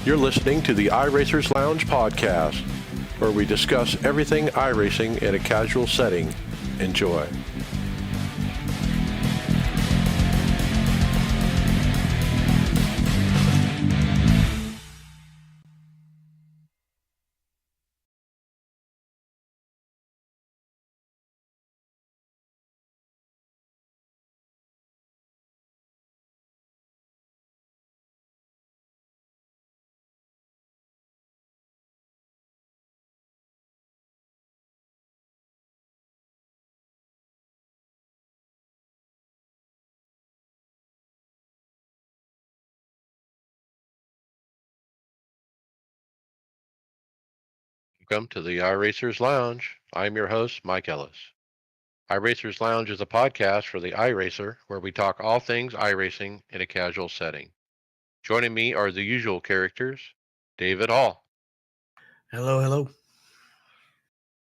You're listening to the iRacers Lounge podcast, where we discuss everything iRacing in a casual setting. Enjoy. Welcome to the iRacers Lounge. I'm your host, Mike Ellis. iRacers Lounge is a podcast for the iRacer where we talk all things iRacing in a casual setting. Joining me are the usual characters, David Hall. Hello, hello.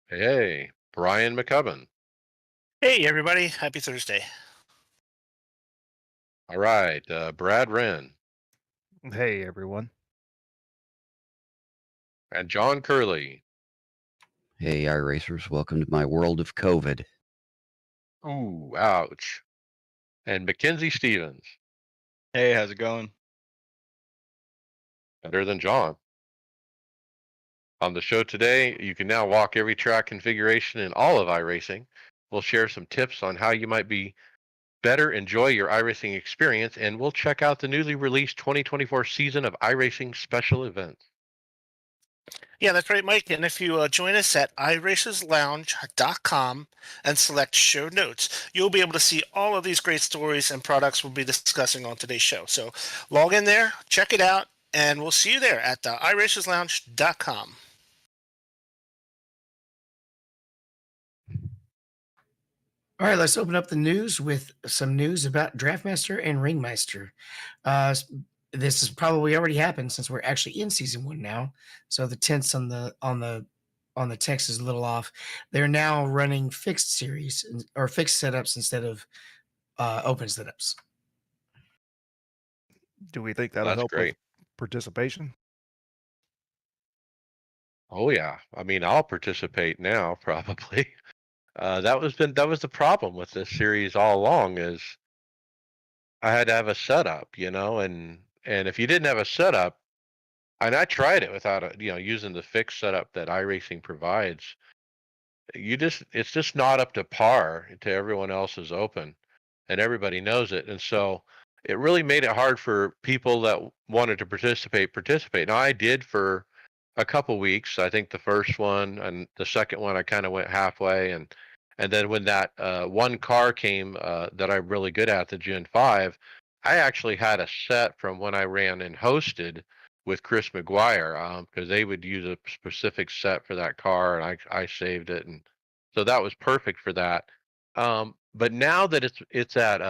Hey, Brian McCubbin. Hey, everybody. Happy Thursday. All right, Brad Wren. Hey, everyone. And John Curley. Hey, iRacers, welcome to my world of COVID. Ooh, ouch. And Mackenzie Stevens. Hey, how's it going? Better than John. On the show today, you can now walk every track configuration in all of iRacing. We'll share some tips on how you might be better enjoy your iRacing experience, and we'll check out the newly released 2024 season of iRacing special events. Yeah, that's right, Mike. And if you join us at iRacersLounge.com and select show notes, you'll be able to see all of these great stories and products we'll be discussing on today's show. So log in there, check it out, and we'll see you there at iRacersLounge.com. All right, let's open up the news with some news about Draftmaster and Ringmeister. This has probably already happened since we're actually in season 1 now. So the tense on the text is a little off. They're now running fixed series or fixed setups instead of open setups. Do we think that'll That's help great. with participation? Oh yeah, I mean I'll participate now probably. That was the problem with this series all along is I had to have a setup, and if you didn't have a setup, and I tried it without using the fixed setup that iRacing provides, it's just not up to par to everyone else's open, and everybody knows it, and so it really made it hard for people that wanted to participate. Now I did for a couple weeks. I think the first one and the second one I kind of went halfway, and then when that one car came that I'm really good at, the Gen 5, I actually had a set from when I ran and hosted with Chris McGuire because they would use a specific set for that car, and I saved it, and so that was perfect for that. But now that it's at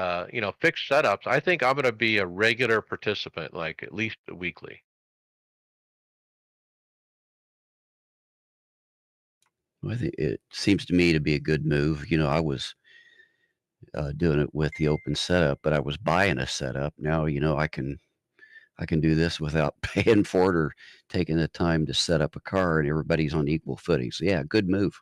fixed setups, I think I'm going to be a regular participant, like at least weekly. I think it seems to me to be a good move. I was doing it with the open setup, but I was buying a setup. Now, I can do this without paying for it or taking the time to set up a car, and everybody's on equal footing. So, yeah, good move.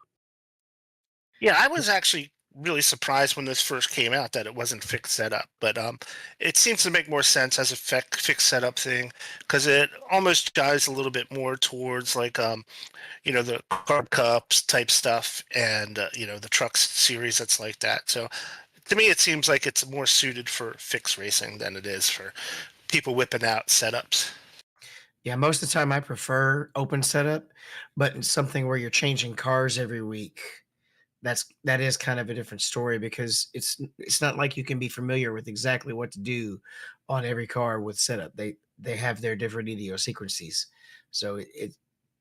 Yeah, I was actually really surprised when this first came out that it wasn't fixed setup, but it seems to make more sense as a fixed setup thing because it almost dives a little bit more towards like the carb cups type stuff and the trucks series that's like that. So to me, it seems like it's more suited for fixed racing than it is for people whipping out setups. Yeah, most of the time I prefer open setup, but in something where you're changing cars every week, that is kind of a different story because it's not like you can be familiar with exactly what to do on every car with setup. They have their different idiosyncrasies, so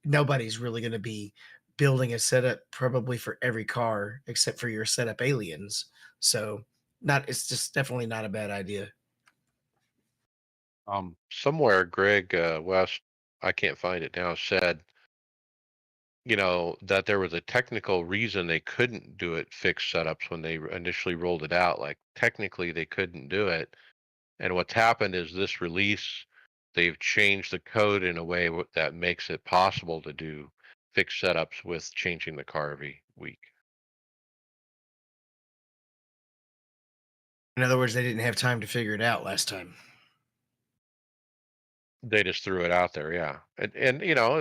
nobody's really going to be building a setup probably for every car except for your setup aliens. So it's just definitely not a bad idea. Somewhere Greg West, I can't find it now, said that there was a technical reason they couldn't do it fixed setups when they initially rolled it out. Like technically they couldn't do it. And what's happened is this release they've changed the code in a way that makes it possible to do fixed setups with changing the car every week. In other words, they didn't have time to figure it out last time. They just threw it out there, yeah. And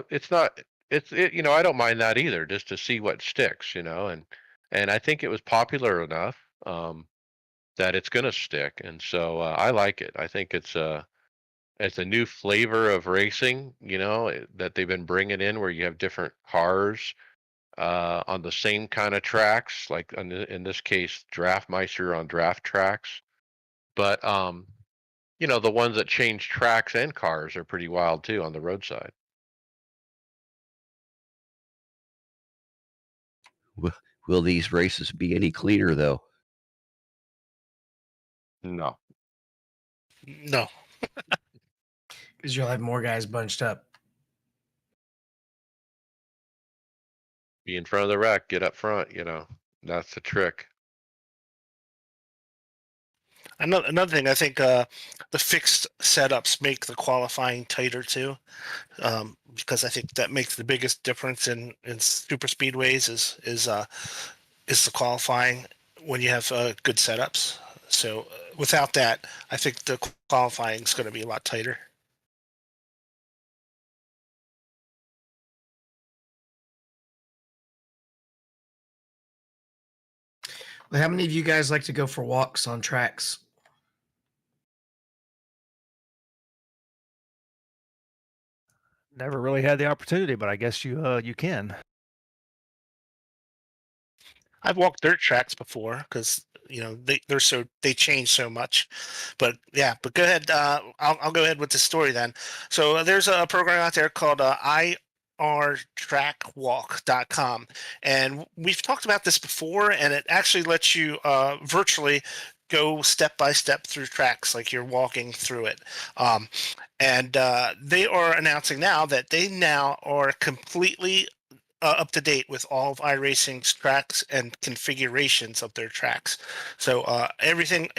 it's not I don't mind that either, just to see what sticks, and I think it was popular enough that it's going to stick, and so I like it. I think it's a new flavor of racing, that they've been bringing in where you have different cars on the same kind of tracks, like in this case, Draftmeister on draft tracks. But the ones that change tracks and cars are pretty wild too on the roadside. Will these races be any cleaner though? No, No. Because you'll have more guys bunched up. be in front of the wreck, get up front. That's the trick. Another thing, I think the fixed setups make the qualifying tighter too, because I think that makes the biggest difference in super speedways is the qualifying when you have good setups. So without that, I think the qualifying is going to be a lot tighter. Well, how many of you guys like to go for walks on tracks? Never really had the opportunity, but I guess you can. I've walked dirt tracks before because they change so much, but yeah. But go ahead. I'll go ahead with the story then. So there's a program out there called iRtrackwalk.com, and we've talked about this before, and it actually lets you virtually go step by step through tracks like you're walking through it. And they are announcing now that they now are completely up to date with all of iRacing's tracks and configurations of their tracks. So everything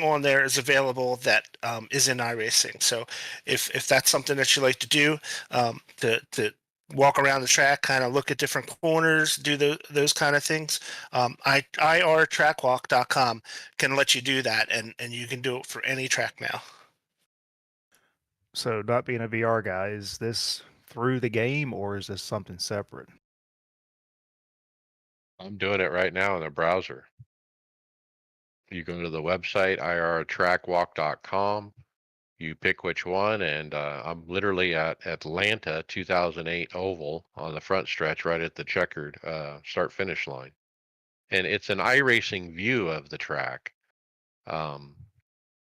on there is available that is in iRacing. So if that's something that you like to do, to walk around the track, kind of look at different corners, do those kind of things, irtrackwalk.com can let you do that, and you can do it for any track now. So, not being a VR guy, is this through the game or is this something separate? I'm doing it right now in the browser. You go to the website irtrackwalk.com. You pick which one, and I'm literally at Atlanta 2008 Oval on the front stretch, right at the checkered start-finish line. And it's an iRacing view of the track. Um,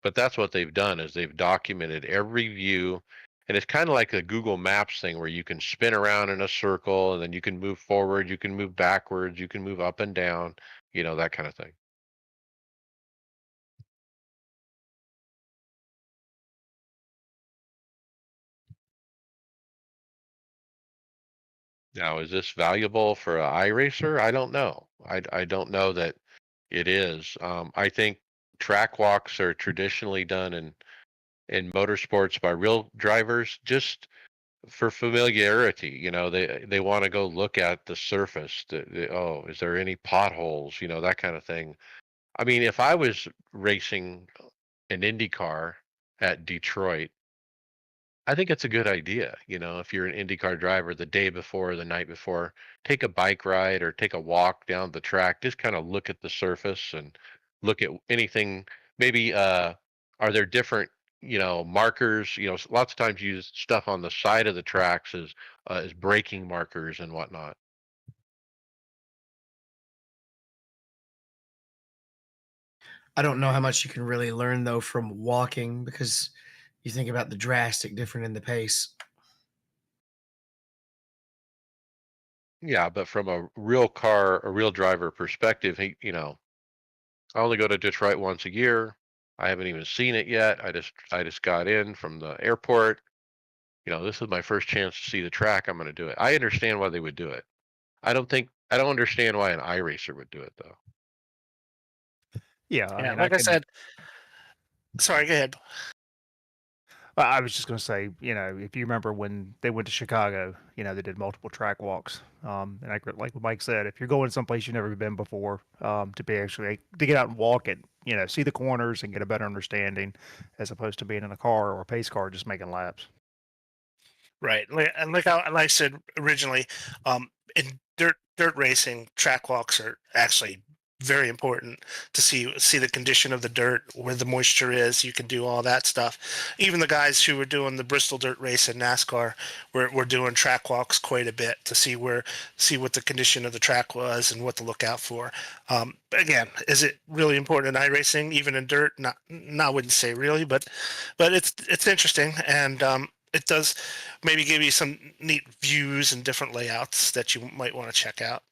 but that's what they've done is they've documented every view, and it's kind of like a Google Maps thing where you can spin around in a circle, and then you can move forward, you can move backwards, you can move up and down, that kind of thing. Now, is this valuable for an iRacer? I don't know. I don't know that it is. I think track walks are traditionally done in motorsports by real drivers just for familiarity. They want to go look at the surface. Oh, is there any potholes? That kind of thing. I mean, if I was racing an Indy car at Detroit, I think it's a good idea. If you're an IndyCar driver the day before, the night before, take a bike ride or take a walk down the track. Just kind of look at the surface and look at anything. Maybe are there different, markers? Lots of times you use stuff on the side of the tracks as braking markers and whatnot. I don't know how much you can really learn though from walking because you think about the drastic difference in the pace. Yeah, but from a real driver perspective, I only go to Detroit once a year. I haven't even seen it yet. I just got in from the airport. This is my first chance to see the track. I'm going to do it. I understand why they would do it. I don't understand why an iRacer would do it though. Yeah, I Yeah, mean, I like I can. said. Sorry, go ahead. I was just going to say, if you remember when they went to Chicago, they did multiple track walks. And like what Mike said, if you're going someplace you've never been before, to be actually to get out and walk it, see the corners and get a better understanding, as opposed to being in a car or a pace car just making laps. Right, and like I said originally, in dirt racing, track walks are actually very important to see the condition of the dirt, where the moisture is. You can do all that stuff. Even the guys who were doing the Bristol dirt race in NASCAR were doing track walks quite a bit to see what the condition of the track was and what to look out for. Again, is it really important in iRacing, even in dirt? Not, I wouldn't say really, but it's interesting, and it does maybe give you some neat views and different layouts that you might want to check out.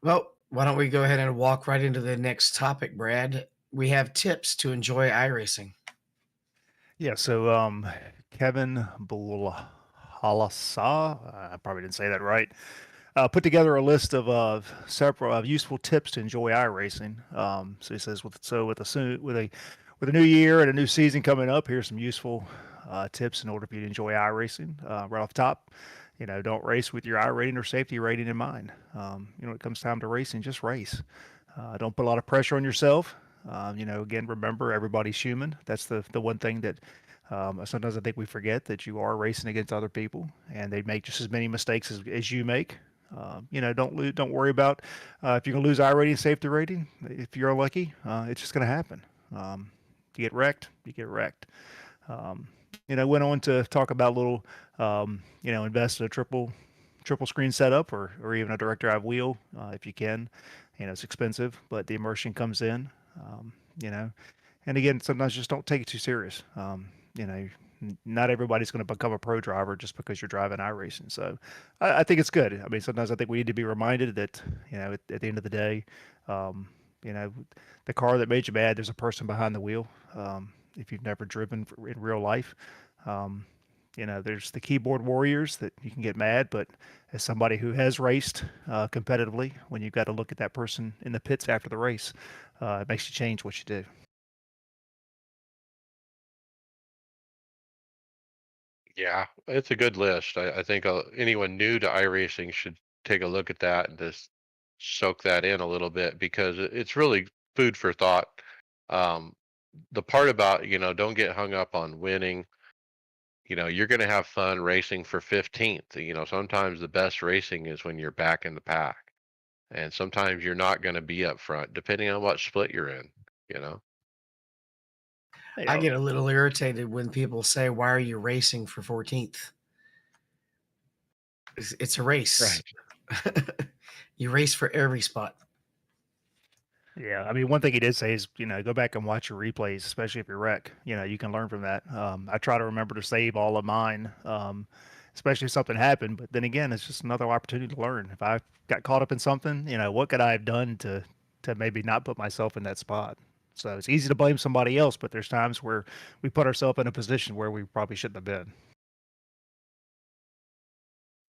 Well, why don't we go ahead and walk right into the next topic, Brad? We have tips to enjoy iRacing. Yeah, so Kevin Bulhalasa, I probably didn't say that right, put together a list of several useful tips to enjoy iRacing. So he says, with a new year and a new season coming up, here's some useful tips in order for you to enjoy iRacing. Right off the top, don't race with your iRating or safety rating in mind. When it comes time to racing, just race. Don't put a lot of pressure on yourself. Again, remember everybody's human. That's the one thing that sometimes I think we forget, that you are racing against other people, and they make just as many mistakes as you make. Don't worry about if you're gonna lose I rating, safety rating. If you're unlucky, it's just gonna happen. You get wrecked, you get wrecked. Um, went on to talk about little, invest in a triple screen setup, or even a direct drive wheel if you can. It's expensive, but the immersion comes in. Um, you know, and again, sometimes just don't take it too serious. You know, not everybody's going to become a pro driver just because you're driving iRacing. So I think it's good. I mean, sometimes I think we need to be reminded that, at the end of the day, um, you know, the car that made you mad, there's a person behind the wheel. If you've never driven in real life, um, there's the keyboard warriors that you can get mad, but as somebody who has raced competitively, when you've got to look at that person in the pits after the race, it makes you change what you do. Yeah, it's a good list. I think anyone new to iRacing should take a look at that and just soak that in a little bit, because it's really food for thought. Um, the part about, don't get hung up on winning. You're going to have fun racing for 15th. Sometimes the best racing is when you're back in the pack. And sometimes you're not going to be up front, depending on what split you're in, you know? You I know, get a little irritated when people say, "Why are you racing for 14th?" It's a race. Right. You race for every spot. Yeah, I mean, one thing he did say is, go back and watch your replays, especially if you wreck. You can learn from that. I try to remember to save all of mine, especially if something happened. But then again, it's just another opportunity to learn. If I got caught up in something, what could I have done to maybe not put myself in that spot? So it's easy to blame somebody else, but there's times where we put ourselves in a position where we probably shouldn't have been.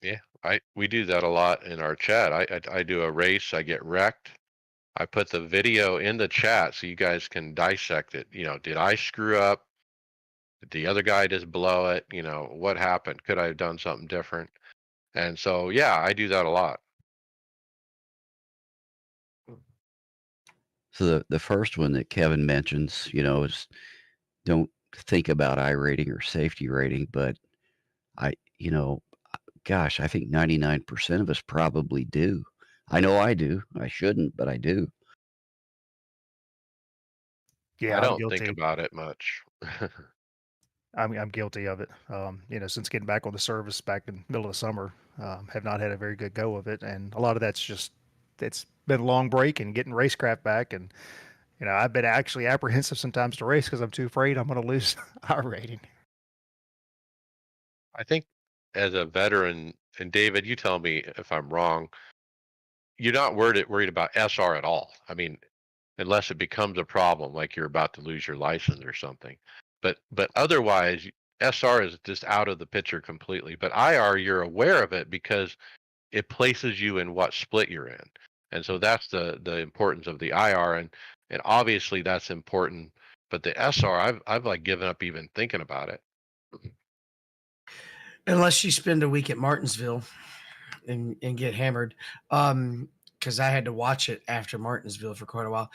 Yeah, we do that a lot in our chat. I do a race, I get wrecked. I put the video in the chat so you guys can dissect it. Did I screw up? Did the other guy just blow it? What happened? Could I have done something different? And so, yeah, I do that a lot. So the first one that Kevin mentions, is don't think about I rating or safety rating, but I, you know, gosh, I think 99% of us probably do. I know I do. I shouldn't, but I do. Yeah, I I'm don't think guilty. about it much. I'm guilty of it. Since getting back on the service back in the middle of the summer, have not had a very good go of it, and a lot of that's just it's been a long break and getting racecraft back, and I've been actually apprehensive sometimes to race because I'm too afraid I'm going to lose our rating. I think as a veteran, and David, you tell me if I'm wrong, you're not worried about SR at all. I mean, unless it becomes a problem, like you're about to lose your license or something. But otherwise, SR is just out of the picture completely. But IR, you're aware of it because it places you in what split you're in, and so that's the importance of the IR. and obviously that's important. But the SR, I've like given up even thinking about it. Unless you spend a week at Martinsville and get hammered. Because I had to watch it after Martinsville for quite a while.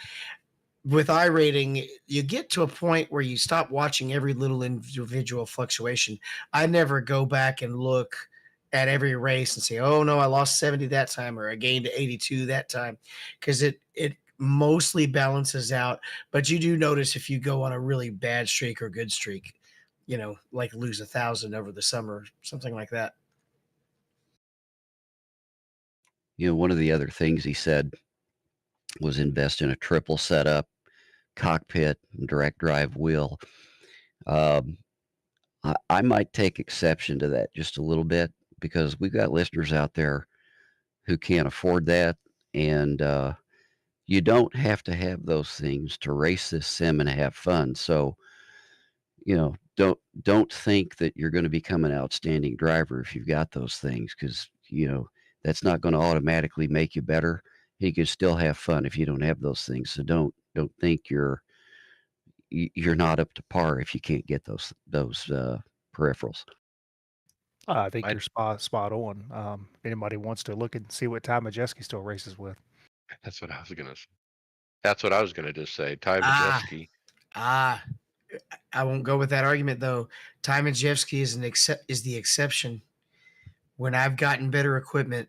With iRating, you get to a point where you stop watching every little individual fluctuation. I never go back and look at every race and say, "Oh no, I lost 70 that time or I gained 82 that time," because it mostly balances out. But you do notice if you go on a really bad streak or good streak, like lose 1,000 over the summer, something like that. One of the other things he said was invest in a triple setup, cockpit, and direct drive wheel. Um, I might take exception to that just a little bit because we've got listeners out there who can't afford that. And you don't have to have those things to race this sim and have fun. So, don't think that you're going to become an outstanding driver if you've got those things because, that's not going to automatically make you better. You can still have fun if you don't have those things. So don't think you're not up to par if you can't get those peripherals. I think I you're spot on. If anybody wants to look and see what Ty Majeski still races with. That's what I was gonna. That's what I was gonna just say. Ty Ah, Majeski. ah, I won't go with that argument though. Ty Majeski is the exception. When I've gotten better equipment,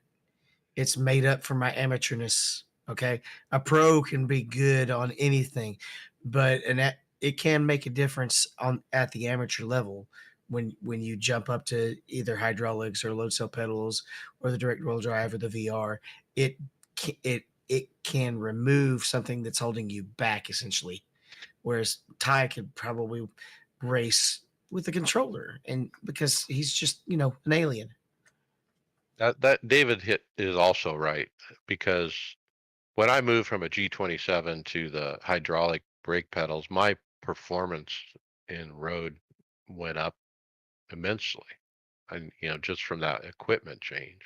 it's made up for my amateurness. Okay, a pro can be good on anything, but it can make a difference on at the amateur level when you jump up to either hydraulics or load cell pedals or the direct wheel drive or the VR. It can remove something that's holding you back essentially. Whereas Ty could probably race with the controller, and because he's just an alien. That David hit is also right because when I moved from a G27 to the hydraulic brake pedals, my performance in road went up immensely, and just from that equipment change.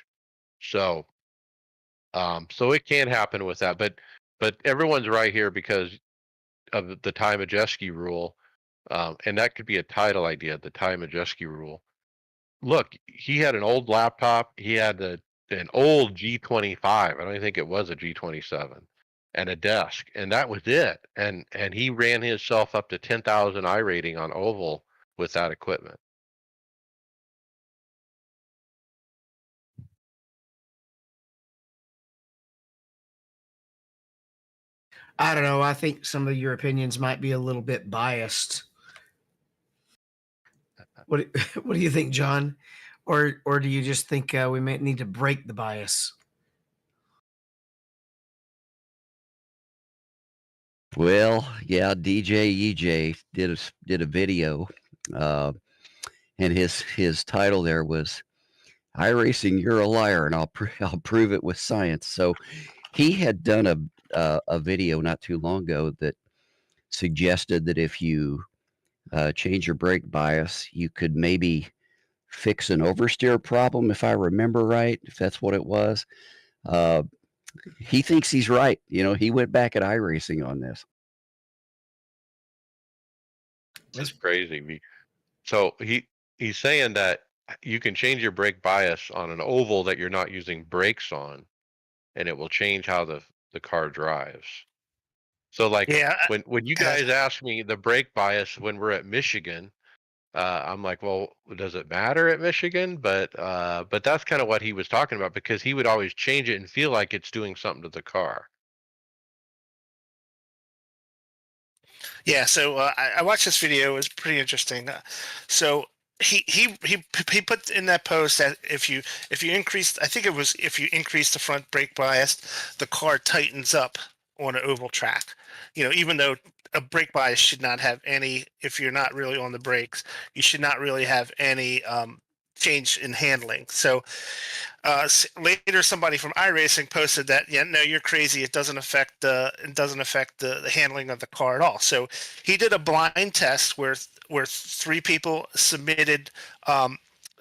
So, so it can happen with that, but everyone's right here because of the Ty Majeski rule, and that could be a title idea, the Ty Majeski rule. Look, he had an old laptop. He had an old G25. I don't even think it was a G27, and a desk, and that was it. And he ran himself up to 10,000 I rating on oval with that equipment. I don't know. I think some of your opinions might be a little bit biased. What What do you think, John? Or do you just think we may need to break the bias? Well, yeah, DJ EJ did a video, uh, and his title there was "iRacing, You're a Liar," and I'll prove it with science. So he had done a video not too long ago that suggested that if you change your brake bias, you could maybe fix an oversteer problem, if I remember right, if that's what it was. Uh, he thinks he's right. He went back at iRacing on this. That's crazy. So he's saying that you can change your brake bias on an oval that you're not using brakes on, and it will change how the car drives. So like Yeah, when you uh, guys ask me the brake bias when we're at Michigan, I'm like, well, does it matter at Michigan? But that's kind of what he was talking about because he would always change it and feel like it's doing something to the car. yeah. So I watched this video. It was pretty interesting. So he put in that post that if you increase, I think it was if you increase the front brake bias, the car tightens up on an oval track. Even though a brake bias should not have any, if you're not really on the brakes, you should not really have any change in handling. So later somebody from iRacing posted that, yeah, no, you're crazy, it doesn't affect the handling of the car at all. So he did a blind test where three people submitted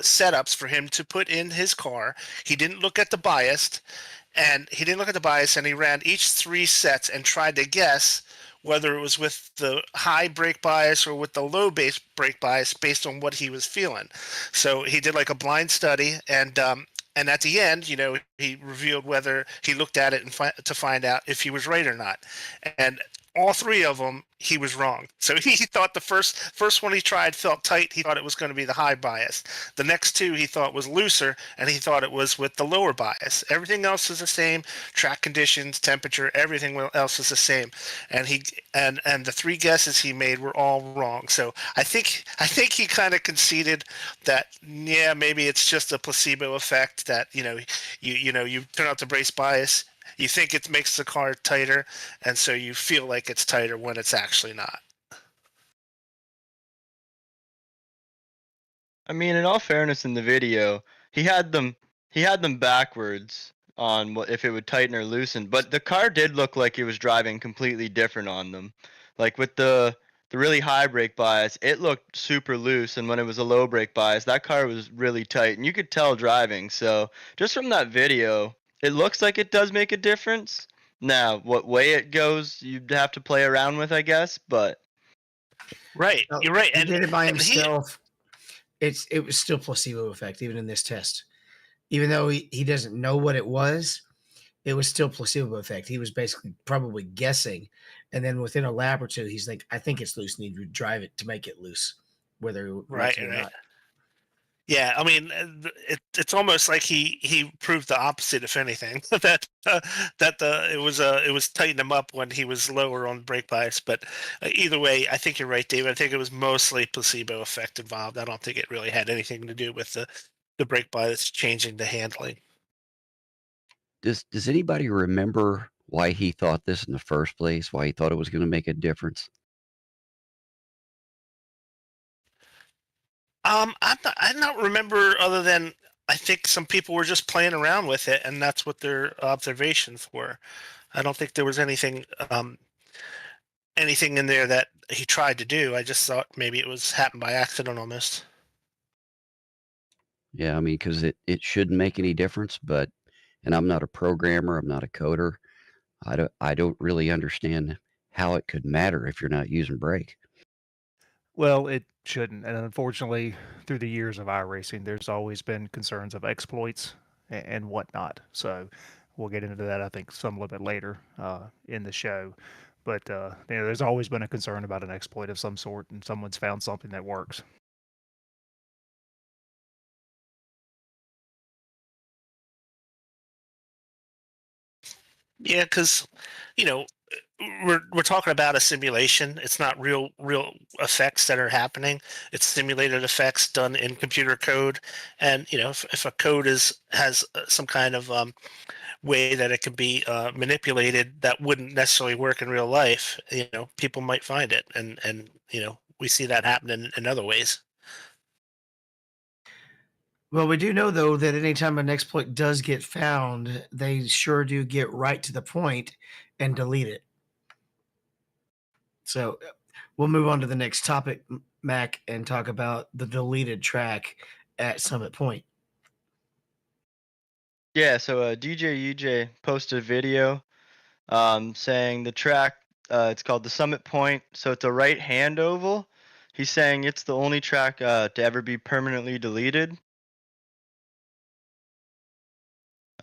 setups for him to put in his car. He didn't look at the bias, and he ran each three sets and tried to guess whether it was with the high brake bias or with the low base brake bias based on what he was feeling. So he did like a blind study, and at the end, he revealed whether he looked at it and to find out if he was right or not. And all three of them, he was wrong. So he thought the first one he tried felt tight. He thought it was going to be the high bias. The next two he thought was looser, and he thought it was with the lower bias. Everything else is the same. Track conditions, temperature, everything else is the same. And the three guesses he made were all wrong. So I think he kind of conceded that, yeah, maybe it's just a placebo effect that you turn out the brace bias. You think it makes the car tighter, and so you feel like it's tighter when it's actually not. I mean, in all fairness, in the video, he had them backwards on what if it would tighten or loosen, but the car did look like it was driving completely different on them. Like with the really high brake bias, it looked super loose, and when it was a low brake bias, that car was really tight, and you could tell driving. So just from that video, it looks like it does make a difference. Now, what way it goes, you'd have to play around with, I guess, but Right, No, you're right. He And did it by and he himself. It was still placebo effect, even in this test. Even though he doesn't know what it was still placebo effect. He was basically probably guessing. And then within a lap or two, he's like, I think it's loose. And he'd drive it to make it loose, whether he right, liked it or right. not. Yeah, I mean, it's almost like he proved the opposite, if anything, that it was tightening him up when he was lower on brake bias. But either way, I think you're right, David. I think it was mostly placebo effect involved. I don't think it really had anything to do with the brake bias changing the handling. Does anybody remember why he thought this in the first place? Why he thought it was gonna make a difference? I don't remember other than I think some people were just playing around with it, and that's what their observations were. I don't think there was anything in there that he tried to do. I just thought maybe it was happened by accident almost. Yeah, I mean, because it shouldn't make any difference, but and I'm not a programmer, I'm not a coder. I don't really understand how it could matter if you're not using brake. Well, it shouldn't. And unfortunately, through the years of iRacing, there's always been concerns of exploits and whatnot. So we'll get into that, I think, some little bit later in the show. But there's always been a concern about an exploit of some sort, and someone's found something that works. Yeah, because you know we're talking about a simulation. It's not real effects that are happening. It's simulated effects done in computer code, and if a code has some kind of way that it can be manipulated that wouldn't necessarily work in real life, people might find it, and we see that happen in other ways. Well, we do know, though, that anytime an exploit does get found, they sure do get right to the point and delete it. So we'll move on to the next topic, Mac, and talk about the deleted track at Summit Point. yeah. So DJ UJ posted a video saying the track, it's called the Summit Point. So it's a right hand oval. He's saying it's the only track to ever be permanently deleted.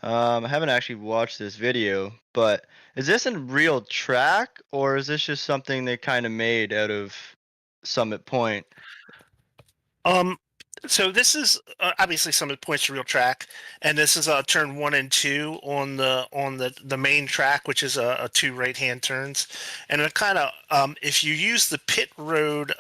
I haven't actually watched this video, but is this a real track, or is this just something they kind of made out of Summit Point? Um, so this is obviously some of the points to real track, and this is turn 1 and 2 on the main track, which is a two right hand turns, and it kind of if you use the pit road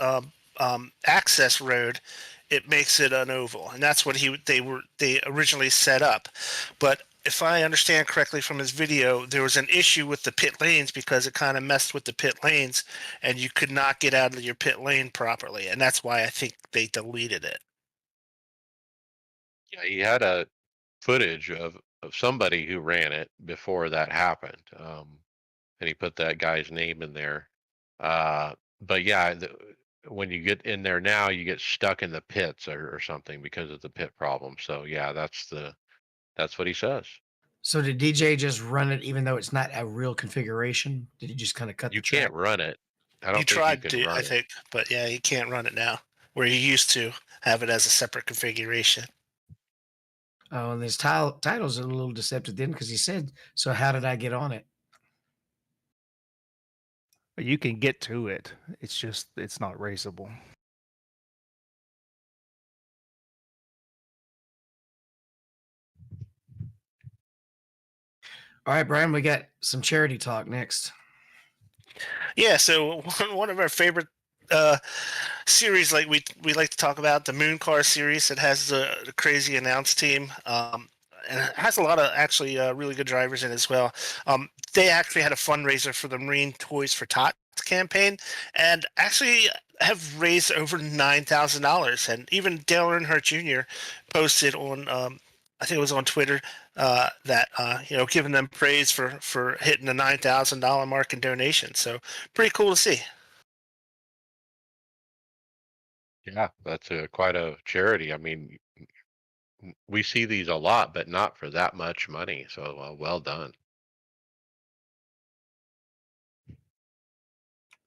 access road, it makes it an oval, and that's what they originally set up, but. If I understand correctly from his video, there was an issue with the pit lanes because it kind of messed with the pit lanes, and you could not get out of your pit lane properly, and that's why I think they deleted it. Yeah, he had a footage of somebody who ran it before that happened, and he put that guy's name in there. But yeah, when you get in there now, you get stuck in the pits or something because of the pit problem. So yeah, that's what he says. So did DJ just run it even though it's not a real configuration? Did he just kind of cut the You track? can't run it. I He don't think you tried can to, run I it. think, but yeah, he can't run it now. Where he used to have it as a separate configuration. Oh, and his title's a little deceptive then because he said, "So how did I get on it?" But you can get to it. It's just it's not raceable. All right, Brian, we got some charity talk next. Yeah, so one of our favorite uh, series, like we like to talk about, the Moon Car series. It has the crazy announce team, and it has a lot of actually really good drivers in it as well. They actually had a fundraiser for the Marine Toys for Tots campaign, and actually have raised over $9,000. And even Dale Earnhardt Jr. posted on, I think it was on Twitter, that giving them praise for hitting the $9,000 mark in donations. So pretty cool to see. Yeah, that's quite a charity. I mean, we see these a lot, but not for that much money. So well done.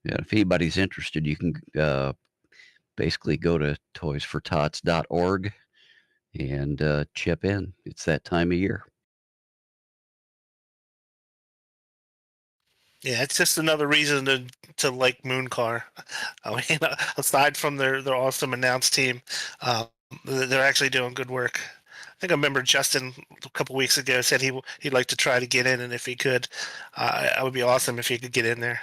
Yeah, if anybody's interested, you can basically go to toysfortots.org and chip in. It's that time of year. Yeah, it's just another reason to like Moon Car. I mean, aside from their awesome announce team, um, they're actually doing good work. I think I remember Justin a couple weeks ago said he'd like to try to get in, and if he could, it would be awesome if he could get in there.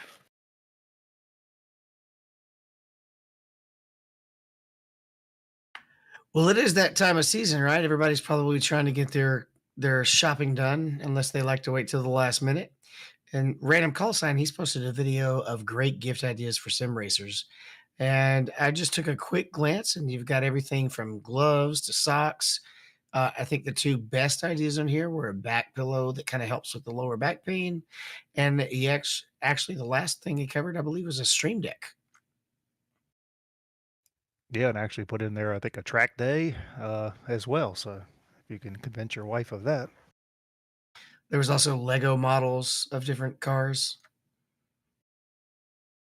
Well, it is that time of season, right? Everybody's probably trying to get their shopping done, unless they like to wait till the last minute. And Random Call Sign, he's posted a video of great gift ideas for sim racers. And I just took a quick glance, and you've got everything from gloves to socks. I think the two best ideas on here were a back pillow that kind of helps with the lower back pain, and actually the last thing he covered, I believe, was a stream deck. Yeah, and actually put in there I think a track day as well. So if you can convince your wife of that. There was also Lego models of different cars.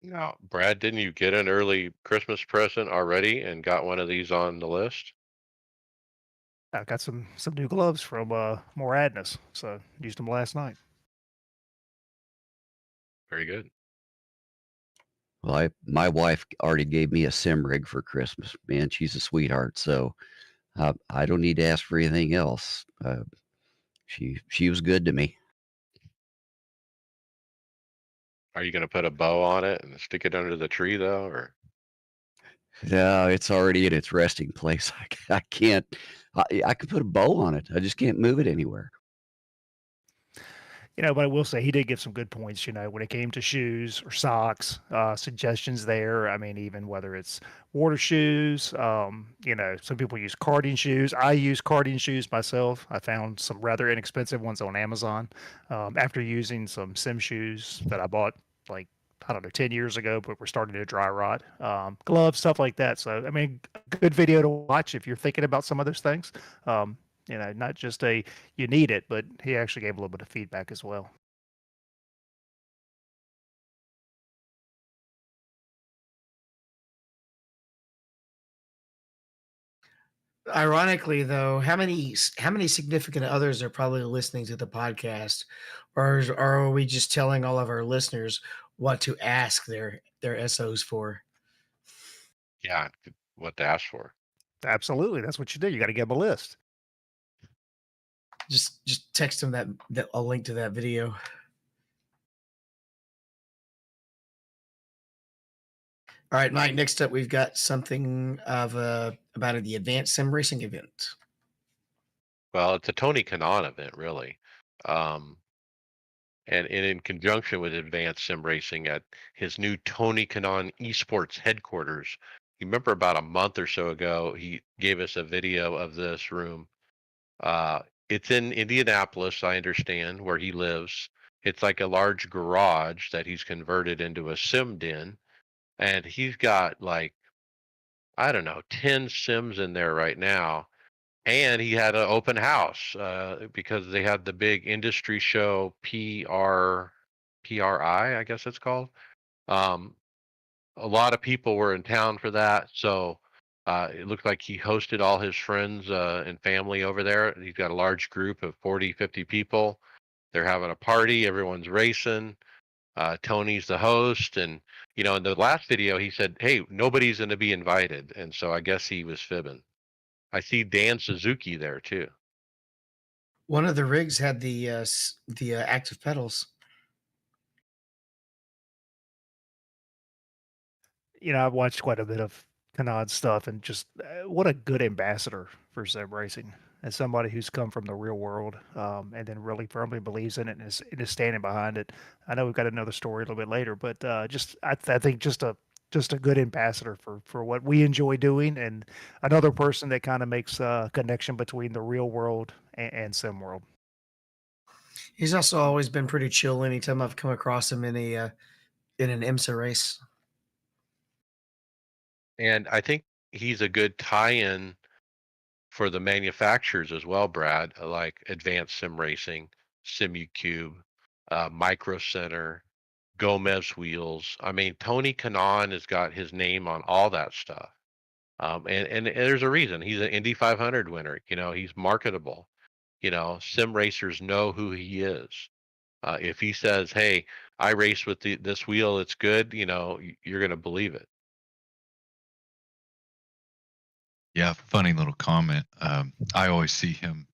Now, Brad, didn't you get an early Christmas present already and got one of these on the list? I got some new gloves from Moradness, so used them last night. Very good. Well, my wife already gave me a sim rig for Christmas. Man, she's a sweetheart. So I don't need to ask for anything else. She was good to me. Are you going to put a bow on it and stick it under the tree though, or? No, it's already in its resting place. I can't. I can put a bow on it. I just can't move it anywhere. But I will say he did give some good points, when it came to shoes or socks, suggestions there. I mean, even whether it's water shoes, some people use carding shoes. I use carding shoes myself. I found some rather inexpensive ones on Amazon after using some sim shoes that I bought like, I don't know, 10 years ago, but we're starting to dry rot. Gloves, stuff like that. So, I mean, good video to watch if you're thinking about some of those things. Not just you need it, but he actually gave a little bit of feedback as well. Ironically, though, how many significant others are probably listening to the podcast, or are we just telling all of our listeners what to ask their SOs for? Yeah, what to ask for. Absolutely, that's what you do. You got to give him a list. Just text them that a link to that video. All right, Mike. Next up, we've got something of about the advanced sim racing event. Well, it's a Tony Kanaan event, really. Um, and in conjunction with Advanced Sim Racing at his new Tony Kanaan Esports headquarters. You remember about a month or so ago, he gave us a video of this room. It's in Indianapolis, I understand, where he lives. It's like a large garage that he's converted into a sim den, and he's got like, I don't know, 10 sims in there right now. and he had an open house because they had the big industry show PRI, I guess it's called. Um, a lot of people were in town for that, so it looked like he hosted all his friends and family over there. He's got a large group of 40, 50 people. They're having a party, everyone's racing. Tony's the host, and in the last video he said, "Hey, nobody's going to be invited," and so I guess he was fibbing. I see Dan Suzuki there too. One of the rigs had the active pedals. I've watched quite a bit of Kanad's stuff, and just what a good ambassador for sim racing, as somebody who's come from the real world, and then really firmly believes in it and is standing behind it. I know we've got another story a little bit later, but I think just a good ambassador for what we enjoy doing, and another person that kind of makes a connection between the real world and sim world. He's also always been pretty chill anytime I've come across him in an IMSA race. And I think he's a good tie-in for the manufacturers as well, Brad, like Advanced Sim Racing, SimuCube, Micro Center, Gomez Wheels. I mean, Tony Kanaan has got his name on all that stuff. And there's a reason. He's an Indy 500 winner. He's marketable. Sim racers know who he is. If he says, "Hey, I race with this wheel, it's good," you're going to believe it. Yeah, funny little comment. I always see him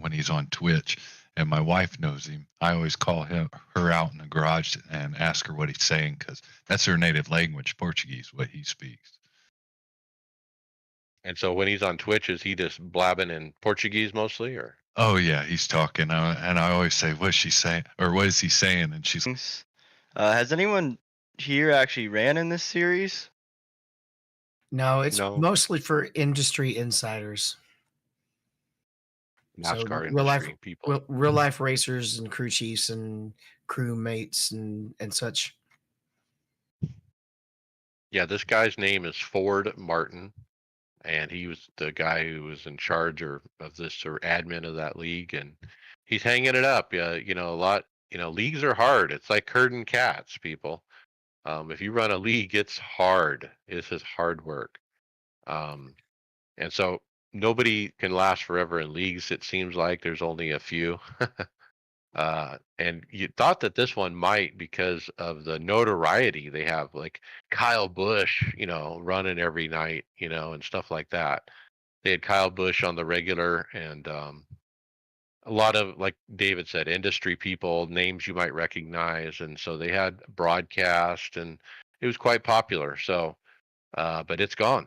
when he's on Twitch, and my wife knows him. I always call her out in the garage and ask her what he's saying because that's her native language, Portuguese, what he speaks. And so when he's on Twitch, is he just blabbing in Portuguese mostly, or? Oh yeah, he's talking, and I always say, "What's she saying?" or "What is he saying?" And she's, Has anyone here actually ran in this series? No, it's No, mostly for industry insiders. So NASCAR industry people. real life racers and crew chiefs and crew mates and such. Yeah, this guy's name is Ford Martin, and he was the guy who was in charge of this or admin of that league, and he's hanging it up. Yeah, a lot. Leagues are hard. It's like herding cats, people. If you run a league, it's hard. It's just hard work. Um, and so nobody can last forever in leagues. It seems like there's only a few. And you thought that this one might because of the notoriety they have, like Kyle Busch, running every night, and stuff like that. They had Kyle Busch on the regular, and a lot of, like David said, industry people, names you might recognize, and so they had broadcast, and it was quite popular. So, but it's gone.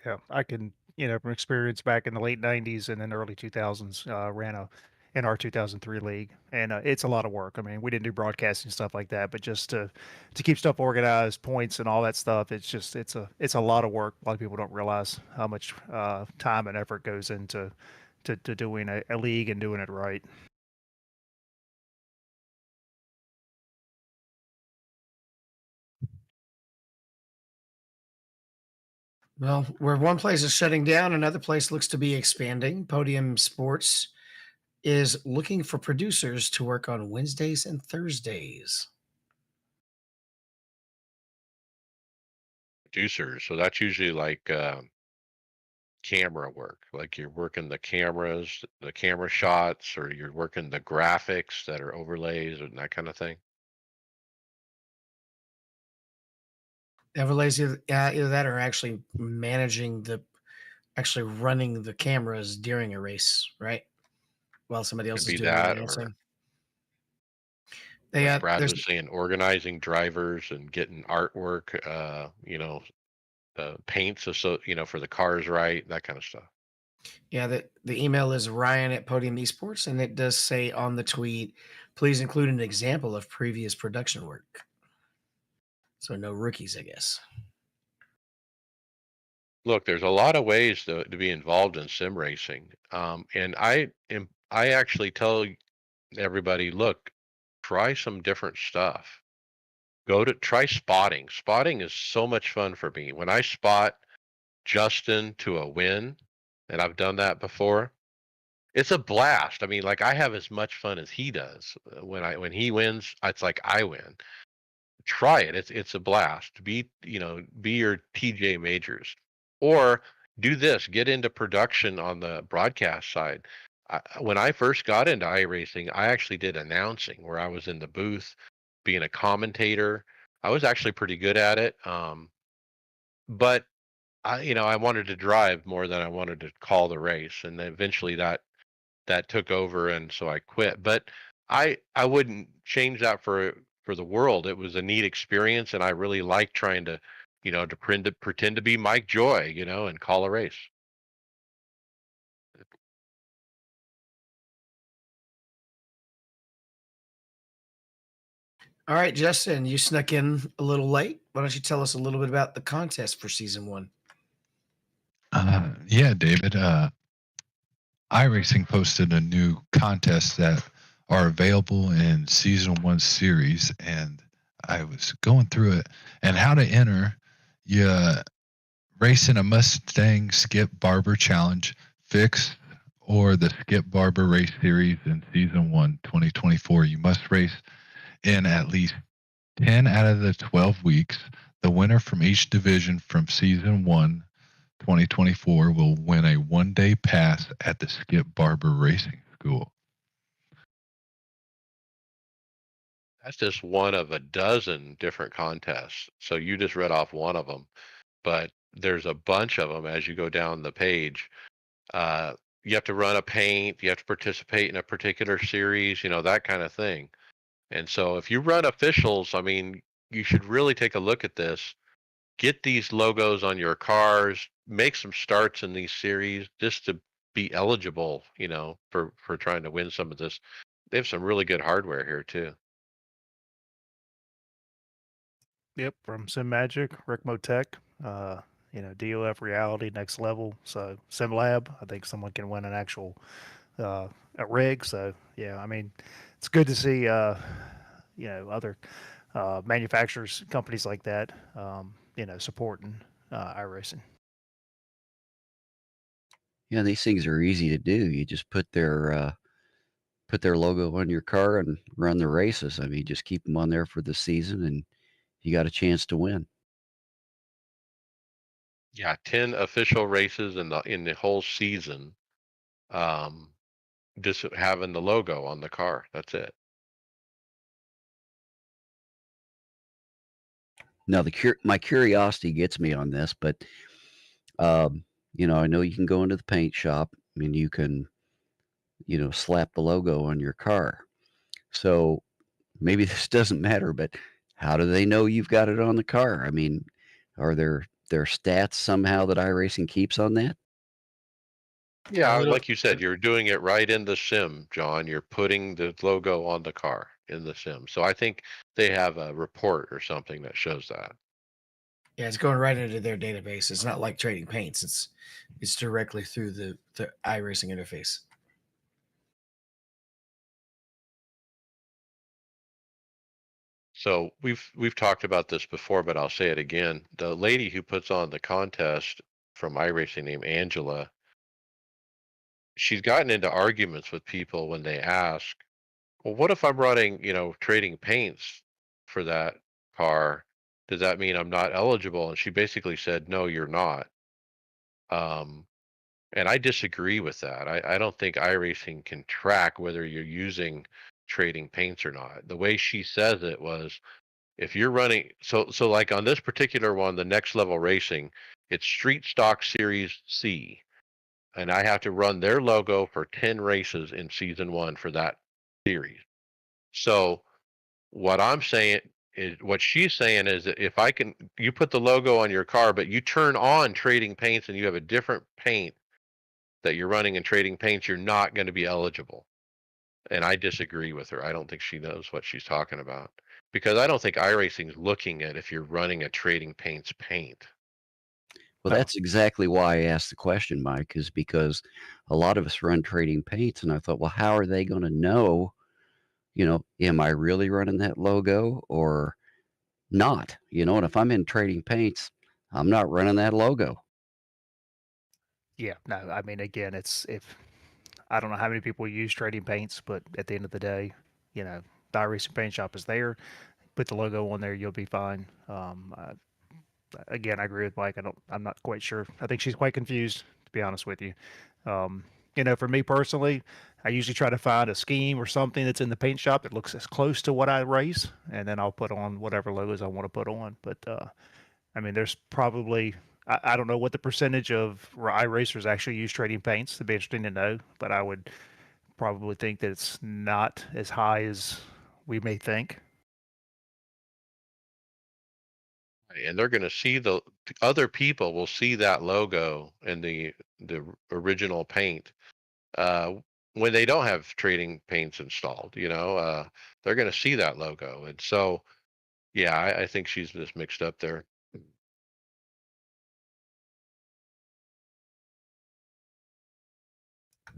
Yeah, I can, from experience back in the late '90s and then early 2000s, ran an R 2003 league, and it's a lot of work. I mean, we didn't do broadcasting stuff like that, but just to keep stuff organized, points and all that stuff, it's a lot of work. A lot of people don't realize how much time and effort goes into to doing a league and doing it right. Well, where one place is shutting down, another place looks to be expanding. Podium Sports is looking for producers to work on Wednesdays and Thursdays. Producers, so that's usually like camera work, like you're working the cameras, the camera shots, or you're working the graphics that are overlays and that kind of thing. Everlays, either that or actually actually running the cameras during a race, right? While somebody else Could is be doing the that, or announcing. They like got Brad there's was saying, organizing drivers and getting artwork, paints, so for the cars, right, that kind of stuff. Yeah, the email is Ryan at Podium Esports, and it does say on the tweet, please include an example of previous production work. So no rookies, I guess. Look, there's a lot of ways to be involved in sim racing, and I actually tell everybody, look, try some different stuff. Go to try spotting. Spotting is so much fun for me. When I spot Justin to a win, and I've done that before. It's a blast. I mean, like I have as much fun as he does. When he wins, it's like I win. Try it. It's a blast. Be your TJ Majors, or do this. Get into production on the broadcast side. When I first got into iRacing, I actually did announcing where I was in the booth, being a commentator. I was actually pretty good at it. But I wanted to drive more than I wanted to call the race, and then eventually that took over, and so I quit. But I wouldn't change that for the world. It was a neat experience, and I really liked trying to pretend to be Mike Joy, and call a race. All right, Justin, you snuck in a little late. Why don't you tell us a little bit about the contest for season one? Yeah, David. iRacing posted a new contest that are available in season one series, and I was going through it. And how to enter: you race in a Mustang Skip Barber Challenge, Fix, or the Skip Barber Race Series in season one, 2024. You must race in at least 10 out of the 12 weeks. The winner from each division from season one, 2024, will win a 1-day pass at the Skip Barber Racing School. That's just one of a dozen different contests. So you just read off one of them, but there's a bunch of them as you go down the page. You have to run a paint, you have to participate in a particular series, that kind of thing. And so if you run officials, I mean, you should really take a look at this. Get these logos on your cars, make some starts in these series just to be eligible, for trying to win some of this. They have some really good hardware here too. Yep, from Sim Magic, Rickmo Tech, DOF Reality, Next Level. So Sim Lab, I think someone can win an actual a rig. So yeah, I mean, it's good to see other manufacturers, companies like that, supporting iRacing. Yeah, these things are easy to do. You just put their logo on your car and run the races. I mean, just keep them on there for the season, and you got a chance to win. Yeah, 10 official races in the whole season. Um, just having the logo on the car. That's it. Now, my curiosity gets me on this, but I know you can go into the paint shop and you can, slap the logo on your car. So maybe this doesn't matter, but how do they know you've got it on the car? I mean, are there stats somehow that iRacing keeps on that? A Yeah, little, like you said, you're doing it right in the sim, John. You're putting the logo on the car in the sim. So I think they have a report or something that shows that. yeah, it's going right into their database. It's not like trading paints. It's directly through the iRacing interface. So we've talked about this before, but I'll say it again. The lady who puts on the contest from iRacing named Angela, she's gotten into arguments with people when they ask, well, what if I'm running, trading paints for that car? Does that mean I'm not eligible? And she basically said, no, you're not. Um, and I disagree with that. I don't think iRacing can track whether you're using trading paints or not. The way she says it was, if you're running, so like on this particular one, the next level racing, it's Street Stock Series C, and I have to run their logo for 10 races in season one for that series. So what she's saying is that if you put the logo on your car, but you turn on trading paints and you have a different paint that you're running in trading paints, you're not going to be eligible. And I disagree with her. I don't think she knows what she's talking about, because I don't think iRacing is looking at if you're running a trading paints paint. Well, No. that's exactly why I asked the question, Mike, is because a lot of us run trading paints, and I thought, well, how are they going to know, am I really running that logo or not? And if I'm in trading paints, I'm not running that logo. Yeah, no, I mean, again, it's if I don't know how many people use trading paints, but at the end of the day, the iRacing paint shop is there. Put the logo on there, you'll be fine. Again, I agree with Mike. I'm not quite sure. I think she's quite confused, to be honest with you. Um, for me personally, I usually try to find a scheme or something that's in the paint shop that looks as close to what I race, and then I'll put on whatever logos I want to put on. But I mean, there's probably I don't know what the percentage of iRacers actually use trading paints. It'd be interesting to know, but I would probably think that it's not as high as we may think. And they're going to see the other people will see that logo in the original paint uh, when they don't have trading paints installed. They're going to see that logo, and so yeah, I think she's just mixed up there.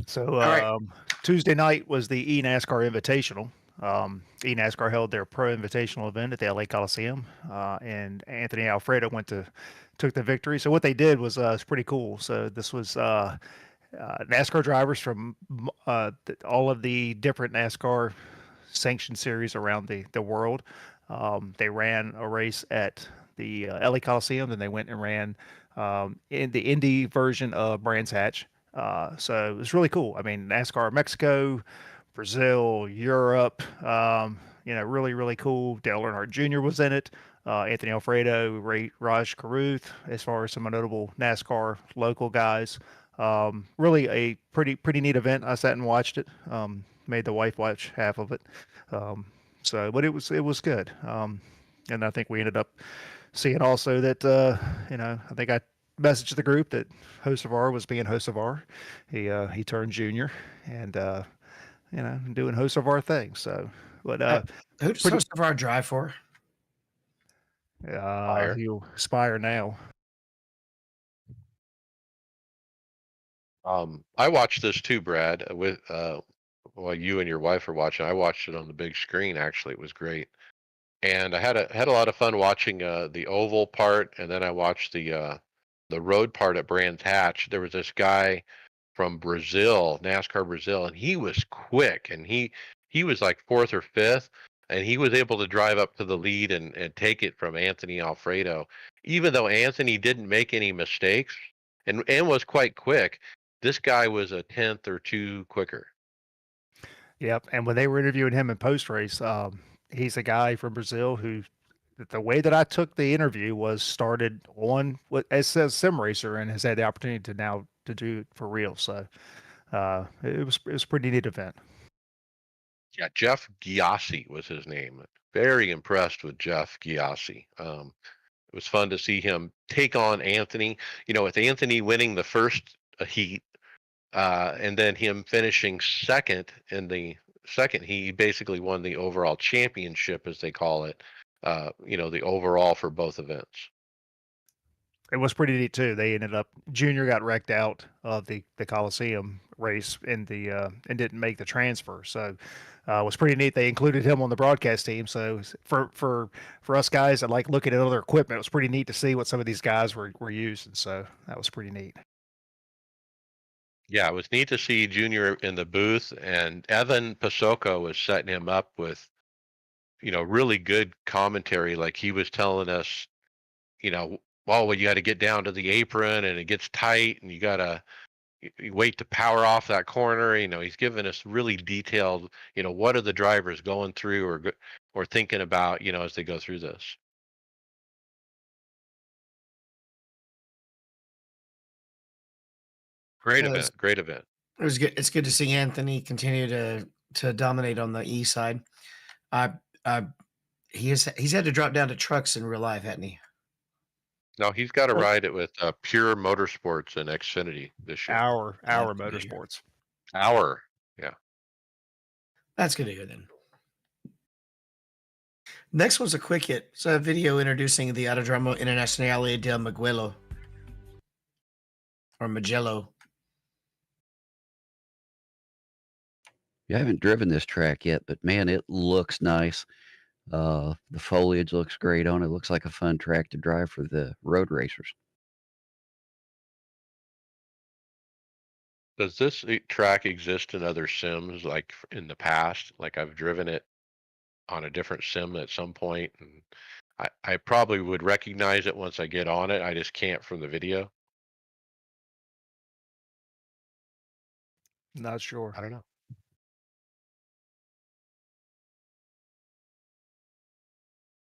So All right. Tuesday night was the eNASCAR Invitational. eNASCAR held their Pro Invitational event at the LA Coliseum, and Anthony Alfredo took the victory. So what they did was it's pretty cool. So this was NASCAR drivers from all of the different NASCAR sanctioned series around the world. They ran a race at the LA Coliseum, then they went and ran in the Indy version of Brands Hatch. So it was really cool. I mean, NASCAR Mexico, Brazil, Europe, really, really cool. Dale Earnhardt Jr. was in it. Anthony Alfredo, Raj Caruth, as far as some notable NASCAR local guys. Really a pretty neat event. I sat and watched it. Made the wife watch half of it. But it was good. And I think we ended up seeing also that I think I messaged the group that Hocevar was being Hocevar. He turned junior and doing Hocevar things. So, but Who does pretty Hocevar drive for? Fire. he'll aspire now. I watched this too, Brad. While you and your wife were watching, I watched it on the big screen. Actually, it was great, and I had a lot of fun watching the oval part, and then I watched the road part at Brands Hatch. There was this guy from Brazil, NASCAR Brazil, and he was quick, and he was like fourth or fifth, and he was able to drive up to the lead and take it from Anthony Alfredo, even though Anthony didn't make any mistakes and was quite quick. This guy was a tenth or two quicker. Yep. And when they were interviewing him in post race, he's a guy from Brazil who, the way that I took the interview was started on what it says sim racer and has had the opportunity to now to do it for real. So it was a pretty neat event. Yeah, Jeff Giassi was his name. Very impressed with Jeff Giassi. It was fun to see him take on Anthony. With Anthony winning the first heat, and then him finishing second in the second heat, he basically won the overall championship, as they call it. The overall for both events. It was pretty neat too. They ended up Junior got wrecked out of the Coliseum race in the and didn't make the transfer. So it was pretty neat. They included him on the broadcast team. So for us guys that like looking at other equipment, it was pretty neat to see what some of these guys were using. So that was pretty neat. Yeah, it was neat to see Junior in the booth, and Evan Pasoko was setting him up with, really good commentary. Like he was telling us, well, you got to get down to the apron and it gets tight and you got to you wait to power off that corner. He's giving us really detailed, what are the drivers going through or thinking about, as they go through this. Great It was, event, great event. it was good. It's good to see Anthony continue to dominate on the E side. I, I he's had to drop down to trucks in real life, hadn't he? No, he's got to Oh, ride it with Pure Motorsports and Xfinity this year. Our that's good to hear. motorsports. Yeah. That's good to hear then. Next was a quick hit. It's a video introducing the Autodromo Internazionale del Magello or Magello. Yeah, I haven't driven this track yet, but man, it looks nice. The foliage looks great on it. Looks like a fun track to drive for the road racers. Does this track exist in other sims, like in the past? Like I've driven it on a different sim at some point, and I probably would recognize it once I get on it. I just can't from the video. Not sure. I don't know.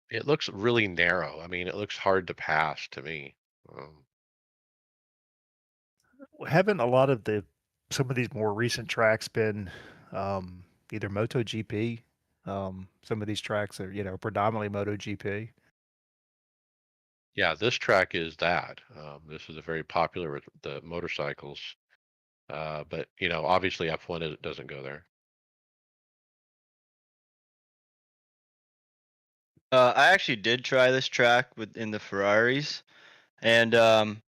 It looks really narrow. I mean, it looks hard to pass to me. Haven't a lot of some of these more recent tracks been either MotoGP? Some of these tracks are, predominantly MotoGP. Yeah, this track is that. This is a very popular with the motorcycles. But obviously F1 doesn't go there. I actually did try this track in the Ferraris, and I'm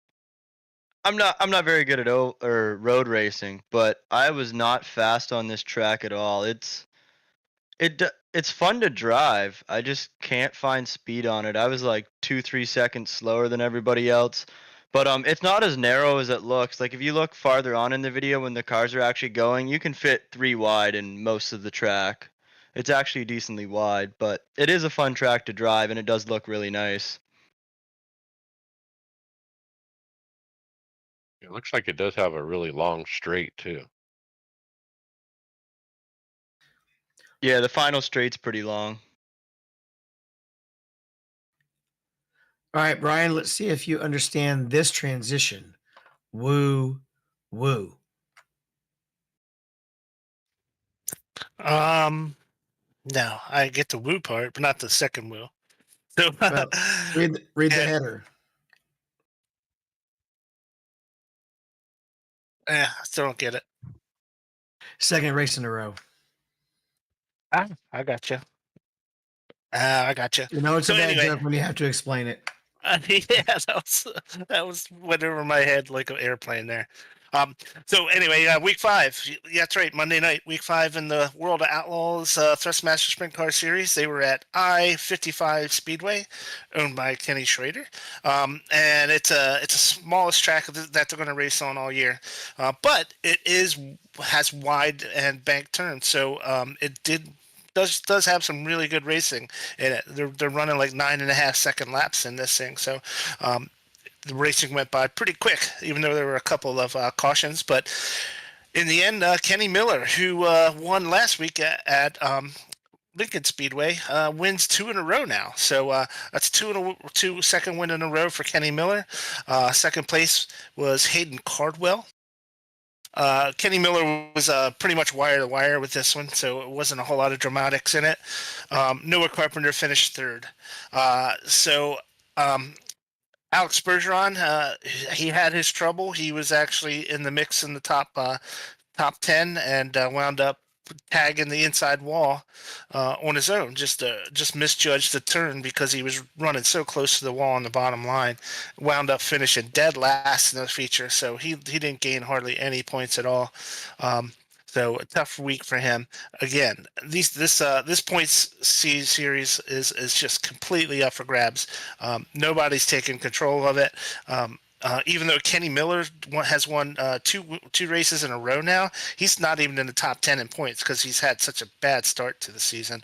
not very good at road racing, but I was not fast on this track at all. It's fun to drive. I just can't find speed on it. I was like 2-3 seconds slower than everybody else. But it's not as narrow as it looks. Like if you look farther on in the video when the cars are actually going, you can fit 3 wide in most of the track. It's actually decently wide, but it is a fun track to drive and it does look really nice. It looks like it does have a really long straight too. Yeah, the final straight's pretty long. All right, Brian, let's see if you understand this transition. Woo, woo. No, I get the woo part, but not the second woo. So Well, read the yeah, header. I still don't get it. Second race in a row. I got you. I got you. You know it's So a bad anyway, joke when you have to explain it. yeah, that was went over my head like an airplane there. So anyway, week 5. Yeah, that's right. Monday night, week 5 in the World of Outlaws Thrustmaster Sprint Car Series. They were at I-55 Speedway, owned by Kenny Schrader, and it's a smallest track that they're going to race on all year, but has wide and banked turns, so it does have some really good racing in it. They're running like 9.5 second laps in this thing, so the racing went by pretty quick, even though there were a couple of cautions. But in the end, Kenny Miller, who won last week at Lincoln Speedway, wins 2 in a row now. So that's two second win in a row for Kenny Miller. Second place was Hayden Cardwell. Kenny Miller was pretty much wire to wire with this one, so it wasn't a whole lot of dramatics in it. Noah Carpenter finished third. Alex Bergeron, he had his trouble. He was actually in the mix in the top 10 and wound up tagging the inside wall on his own. Just misjudged the turn because he was running so close to the wall on the bottom line. Wound up finishing dead last in the feature, so he didn't gain hardly any points at all. So a tough week for him. Again, this points series is just completely up for grabs. Nobody's taking control of it. Even though Kenny Miller has won two races in a row now, he's not even in the top 10 in points because he's had such a bad start to the season.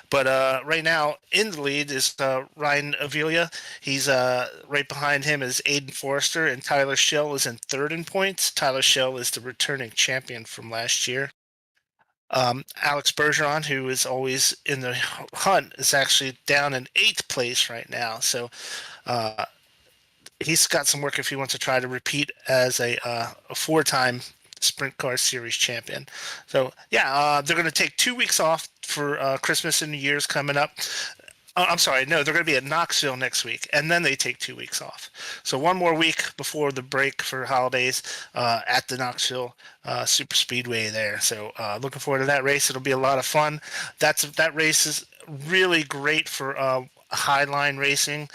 But right now in the lead is Ryan Avila. He's right behind him is Aiden Forrester, and Tyler Schell is in third in points. Tyler Schell is the returning champion from last year. Alex Bergeron, who is always in the hunt, is actually down in 8th place right now. So he's got some work if he wants to try to repeat as a 4-time Sprint Car Series champion. So yeah, they're going to take 2 weeks off for Christmas and New Year's coming up. I'm sorry, no, they're going to be at Knoxville next week, and then they take 2 weeks off. So one more week before the break for holidays at the Knoxville Super Speedway there. So looking forward to that race. It'll be a lot of fun. That race is really great for highline racing.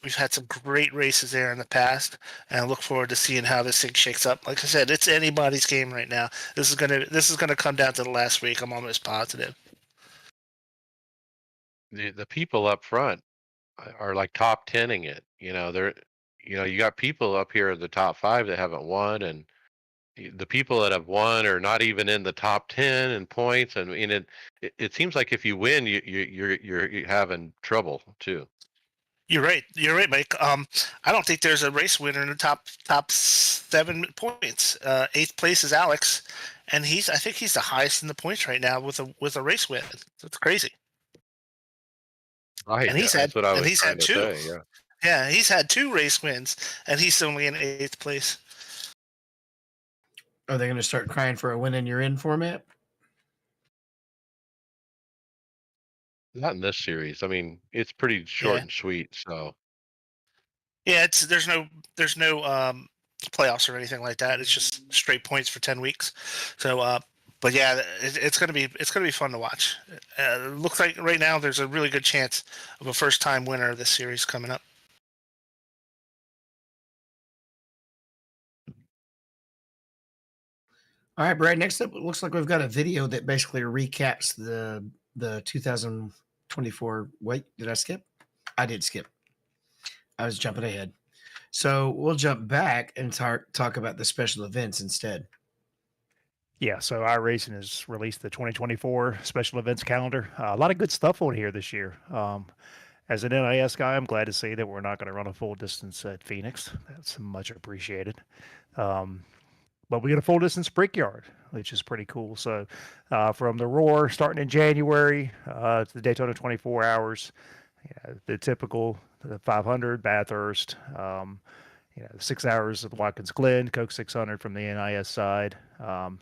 We've had some great races there in the past, and I look forward to seeing how this thing shakes up. Like I said, it's anybody's game right now. This is gonna come down to the last week. I'm almost positive. The people up front are like top tenning it. You got people up here in the top 5 that haven't won, and the people that have won are not even in the top 10 in points, and it seems like if you win, you're having trouble too. You're right. You're right, Mike. I don't think there's a race winner in the top 7 points. Eighth place is Alex, and I think he's the highest in the points right now with a race win. That's crazy. Right, And he's had that's what I and was he's trying had to two. say. Yeah, Yeah, he's had 2 race wins, and he's only in eighth place. Are they going to start crying for a win and you're in format? not in this series. I mean, it's pretty short Yeah, and sweet. So yeah. There's no playoffs or anything like that. It's just straight points for 10 weeks. So, but yeah, it's gonna be fun to watch. It looks like right now there's a really good chance of a first time winner of this series coming up. All right, Brad. Next up, it looks like we've got a video that basically recaps the 2024. Wait, did I skip? I did skip. I was jumping ahead. So we'll jump back and talk about the special events instead. Yeah, so iRacing has released the 2024 special events calendar. A lot of good stuff on here this year. As an NIS guy, I'm glad to see that we're not going to run a full distance at Phoenix. That's much appreciated. Um, but we get a full distance Brickyard, which is pretty cool. So from the Roar starting in January to the Daytona 24 hours, yeah, the typical the 500 Bathurst, 6 hours of Watkins Glen, Coke 600 from the NIS side.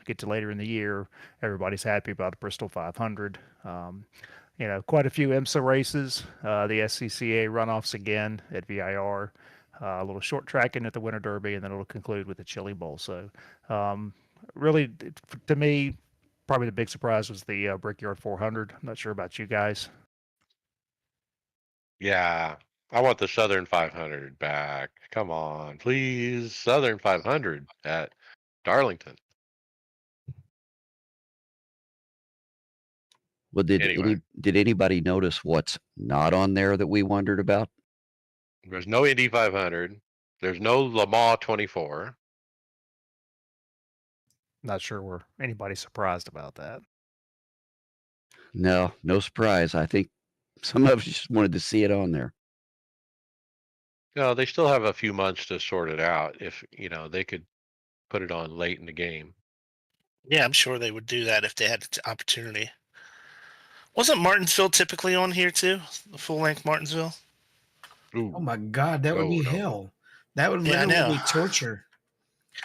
Get to later in the year, everybody's happy about the Bristol 500. Quite a few IMSA races, the SCCA runoffs again at VIR, a little short tracking at the Winter Derby, and then it'll conclude with the Chili Bowl. So, really, to me, probably the big surprise was the Brickyard 400. I'm not sure about you guys. yeah, I want the Southern 500 back. Come on, please, Southern 500 at Darlington. Well, Anyway, did anybody notice what's not on there that we wondered about? there's no Indy 500. There's no Le Mans 24. Not sure where anybody's surprised about that. No, no surprise. I think some of us just wanted to see it on there. No, they still have a few months to sort it out. If they could put it on late in the game. Yeah, I'm sure they would do that if they had the opportunity. Wasn't Martinsville typically on here too? The full length Martinsville. Ooh, Oh my God, that would be no, hell. That would Yeah, I literally know. be torture.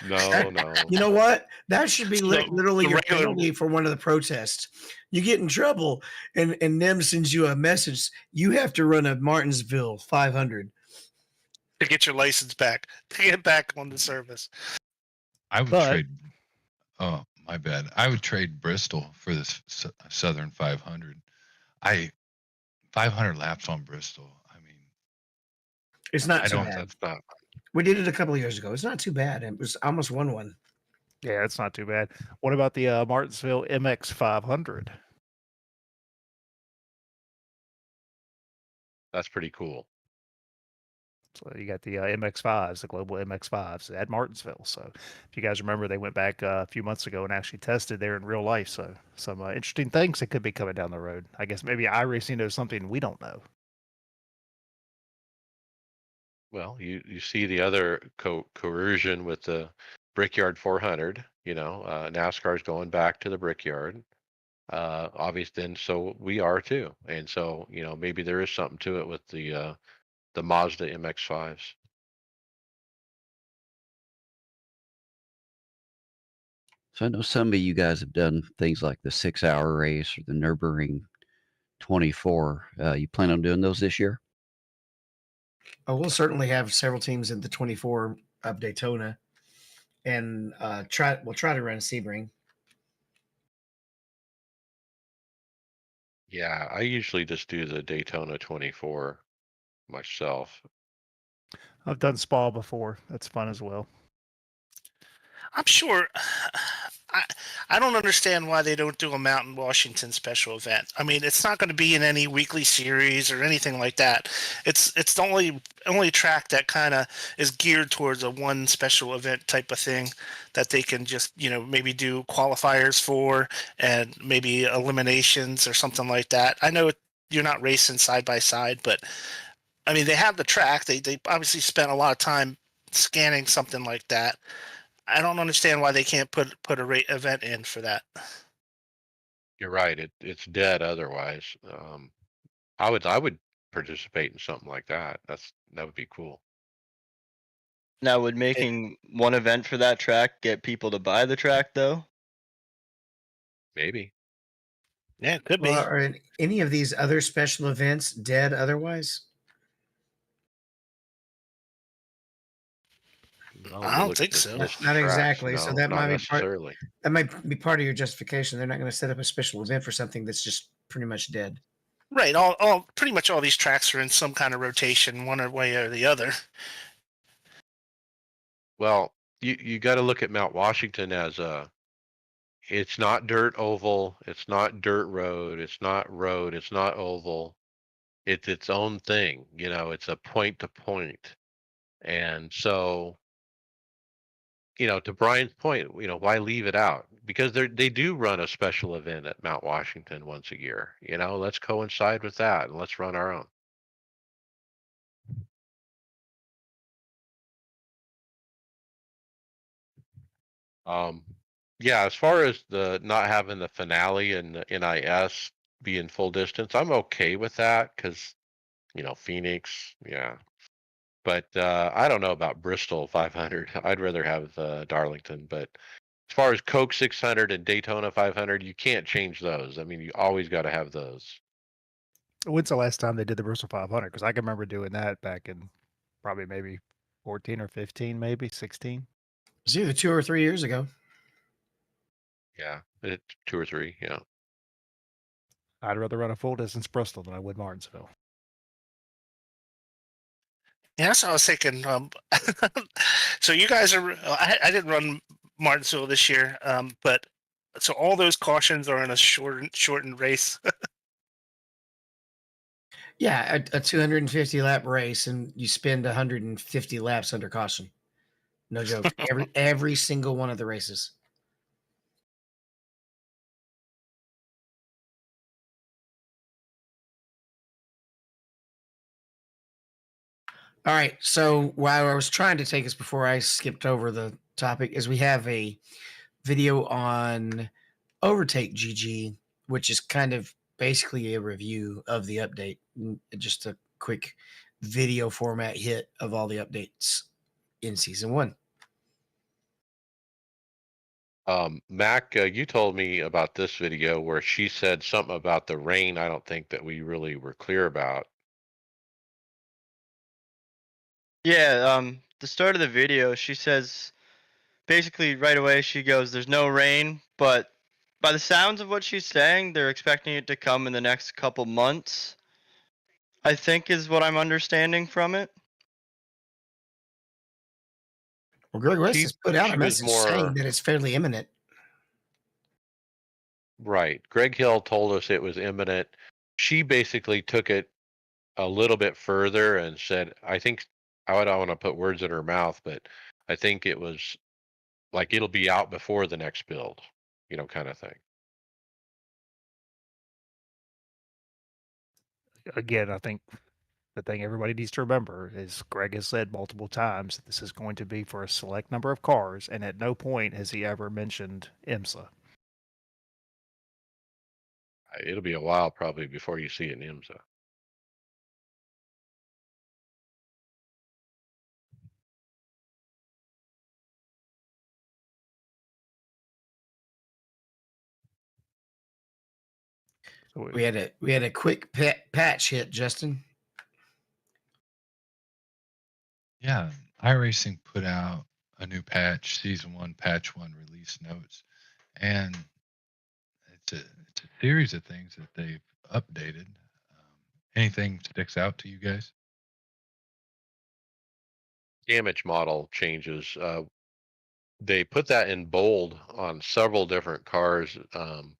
no. You know what? That should be literally The your regular penalty for one of the protests. You get in trouble, and NEM sends you a message. You have to run a Martinsville 500. to get your license back, to get back on the service. I would But- trade. Oh, my bad. I would trade Bristol for this Southern 500. 500 laps on Bristol. I mean, It's not I too don't- bad. That's not. We did it a couple of years ago. It's not too bad. It was almost 1-1. Yeah, it's not too bad. What about the Martinsville MX 500? That's pretty cool. So you got the MX5s, the global MX5s at Martinsville. So if you guys remember, they went back a few months ago and actually tested there in real life. So some interesting things that could be coming down the road. I guess maybe iRacing knows something we don't know. Well, you see the other coercion with the Brickyard 400. NASCAR's going back to the Brickyard. Obviously, then so we are too, and so maybe there is something to it with the Mazda MX-5s. So I know some of you guys have done things like the 6-hour race or the Nürburgring 24. You plan on doing those this year? Oh, we'll certainly have several teams in the 24 of Daytona, and we'll try to run Sebring. Yeah, I usually just do the Daytona 24 myself. I've done Spa before. That's fun as well. I'm sure. I don't understand why they don't do a Mountain Washington special event. I mean, it's not going to be in any weekly series or anything like that. It's the only track that kind of is geared towards a one special event type of thing that they can just maybe do qualifiers for and maybe eliminations or something like that. I know you're not racing side by side, but I mean they have the track. They obviously spent a lot of time scanning something like that. I don't understand why they can't put a rate event in for that. You're right. It's dead otherwise. I would participate in something like that. That would be cool. Now, would It, making one event for that track get people to buy the track though? Maybe. yeah, it could Well, be. are any of these other special events dead otherwise? No, let I me don't look at think this so. Not, list of not tracks. exactly. So No, that not might be part. necessarily. That might be part of your justification. They're not going to set up a special event for something that's just pretty much dead. Right. All pretty much all these tracks are in some kind of rotation, one way or the other. Well, you got to look at Mount Washington as a. It's not dirt oval. It's not dirt road. It's not road. It's not oval. It's its own thing. It's a point to point. And so, to Brian's point, why leave it out? Because they do run a special event at Mount Washington once a year. Let's coincide with that and let's run our own. Um, yeah, as far as the not having the finale and the NIS being full distance, I'm okay with that because Phoenix, yeah. But I don't know about Bristol 500. I'd rather have Darlington. But as far as Coke 600 and Daytona 500, you can't change those. I mean, you always got to have those. When's the last time they did the Bristol 500? Because I can remember doing that back in probably maybe 14 or 15, maybe 16. It was either 2 or 3 years ago. Yeah, 2 or 3. Yeah. I'd rather run a full distance Bristol than I would Martinsville. Yeah, that's what I was thinking. So you guys are. I didn't run Martinsville this year, but so all those cautions are in a shortened race. Yeah, a 250 lap race, and you spend 150 laps under caution. No joke. Every single one of the races. All right. So while I was trying to take us before I skipped over the topic, is we have a video on Overtake GG, which is kind of basically a review of the update. Just a quick video format hit of all the updates in season one. Mac, you told me about this video where she said something about the rain. I don't think that we really were clear about. Yeah, the start of the video, she says basically right away she goes, "There's no rain," but by the sounds of what she's saying, they're expecting it to come in the next couple months. I think is what I'm understanding from it. Well, Greg West She has put out a she was message saying more that it's fairly imminent. right. Greg Hill told us it was imminent. She basically took it a little bit further and said, I think I don't want to put words in her mouth, but I think it was like it'll be out before the next build, kind of thing. Again, I think the thing everybody needs to remember is Greg has said multiple times that this is going to be for a select number of cars, and at no point has he ever mentioned IMSA. It'll be a while probably before you see it in IMSA. So We had a quick patch hit, Justin. Yeah, iRacing put out a new patch, season 1, patch 1 release notes, and it's a series of things that they've updated. Anything sticks out to you guys? Damage model changes. they put that in bold on several different cars. And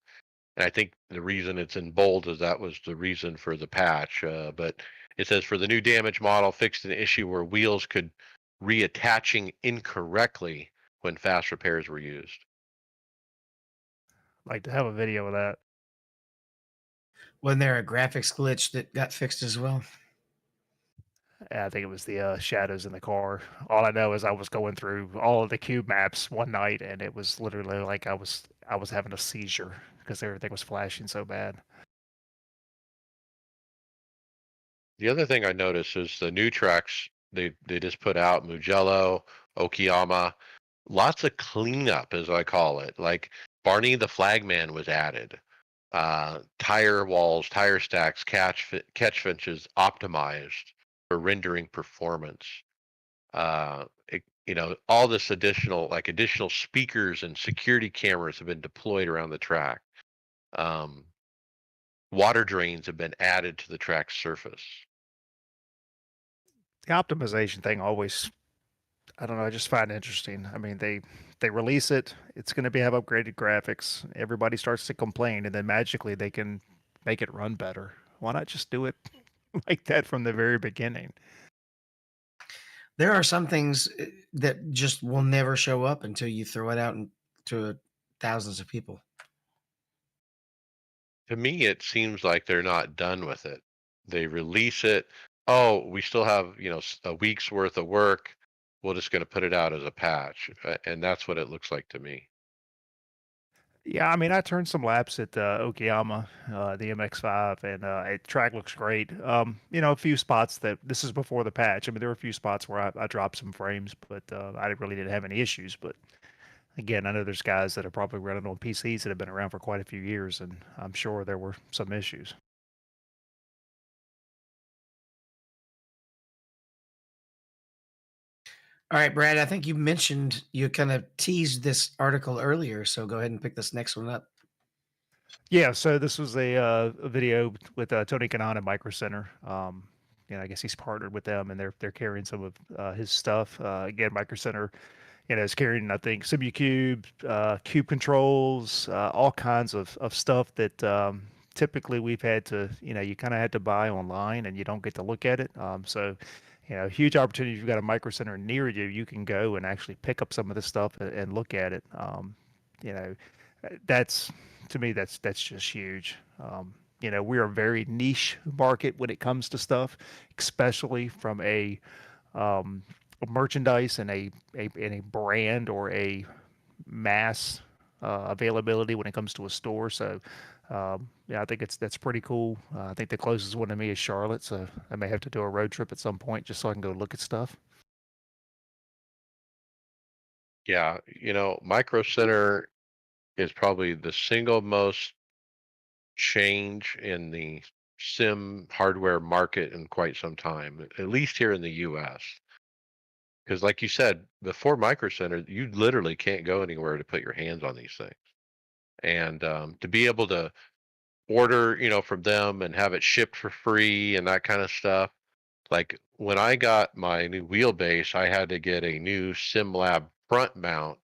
I think the reason it's in bold is that was the reason for the patch. But it says for the new damage model, fixed an issue where wheels could reattaching incorrectly when fast repairs were used. Like to have a video of that. Wasn't there a graphics glitch that got fixed as well? I think it was the shadows in the car. All I know is I was going through all of the cube maps one night, and it was literally like I was having a seizure because everything was flashing so bad. The other thing I noticed is the new tracks they just put out Mugello, Okayama, lots of cleanup as I call it. Like Barney the Flagman was added. Tire walls, tire stacks, catch finches optimized for rendering performance. All this additional speakers and security cameras have been deployed around the track. Um, Water drains have been added to the track's surface. The optimization thing always, I don't know, I just find it interesting. I mean, they release it, it's going to have upgraded graphics. Everybody starts to complain, and then magically they can make it run better. Why not just do it like that from the very beginning? There are some things that just will never show up until you throw it out to thousands of people. To me, it seems like they're not done with it. They release it. Oh, we still have, a week's worth of work. We're just going to put it out as a patch. And that's what it looks like to me. Yeah, I mean, I turned some laps at Okayama, the MX-5, and track looks great. A few spots that this is before the patch. I mean, there were a few spots where I dropped some frames, but I really didn't have any issues. But again, I know there's guys that are probably running on PCs that have been around for quite a few years, and I'm sure there were some issues. All right, Brad, I think you kind of teased this article earlier, so go ahead and pick this next one up. Yeah, so this was a video with Tony Kanaan and Micro Center. I guess he's partnered with them, and they're carrying some of his stuff. Again, Micro Center, is carrying, I think, SimuCube, Cube controls, all kinds of stuff that typically we've had to, you kind of had to buy online, and you don't get to look at it. Huge opportunity. If you've got a Micro Center near you, you can go and actually pick up some of this stuff and look at it. You know, that's to me that's just huge. We're a very niche market when it comes to stuff, especially from a merchandise and a brand or a mass availability when it comes to a store. So yeah, I think that's pretty cool. I think the closest one to me is Charlotte, so I may have to do a road trip at some point just so I can go look at stuff. Yeah, Micro Center is probably the single most change in the sim hardware market in quite some time, at least here in the US. Because, like you said, before Micro Center, you literally can't go anywhere to put your hands on these things. And to be able to order, from them and have it shipped for free and that kind of stuff. Like when I got my new wheelbase, I had to get a new SimLab front mount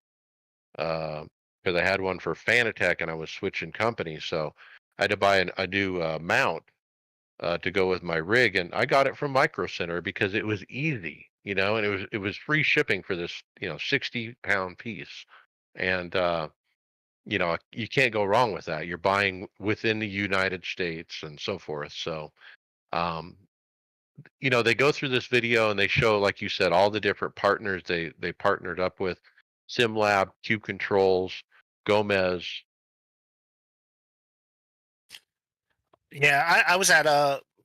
because I had one for Fanatec and I was switching companies. So I had to buy a new mount to go with my rig, and I got it from Micro Center because it was easy, and it was free shipping for this 60-pound piece, and you can't go wrong with that. You're buying within the United States and so forth. So um, they go through this video and they show, like you said, all the different partners they partnered up with: SimLab, Cube Controls, Gomez. Yeah, I was at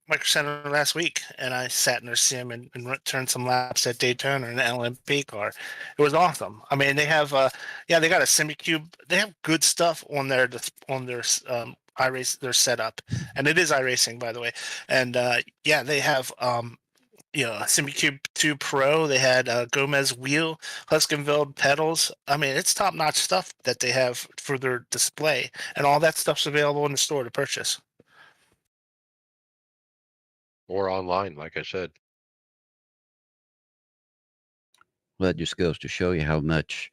Micro Center last week, and I sat in their sim and turned some laps at Daytona in an LMP car. It was awesome. I mean, they have they got a SemiCube. They have good stuff on their iRace their setup, and it is iRacing, by the way. And yeah, they have a SemiCube 2 Pro. They had Gomez wheel, Huskenveld pedals. I mean, it's top notch stuff that they have for their display, and all that stuff's available in the store to purchase. Or online, like I said. Well, that just goes to show you how much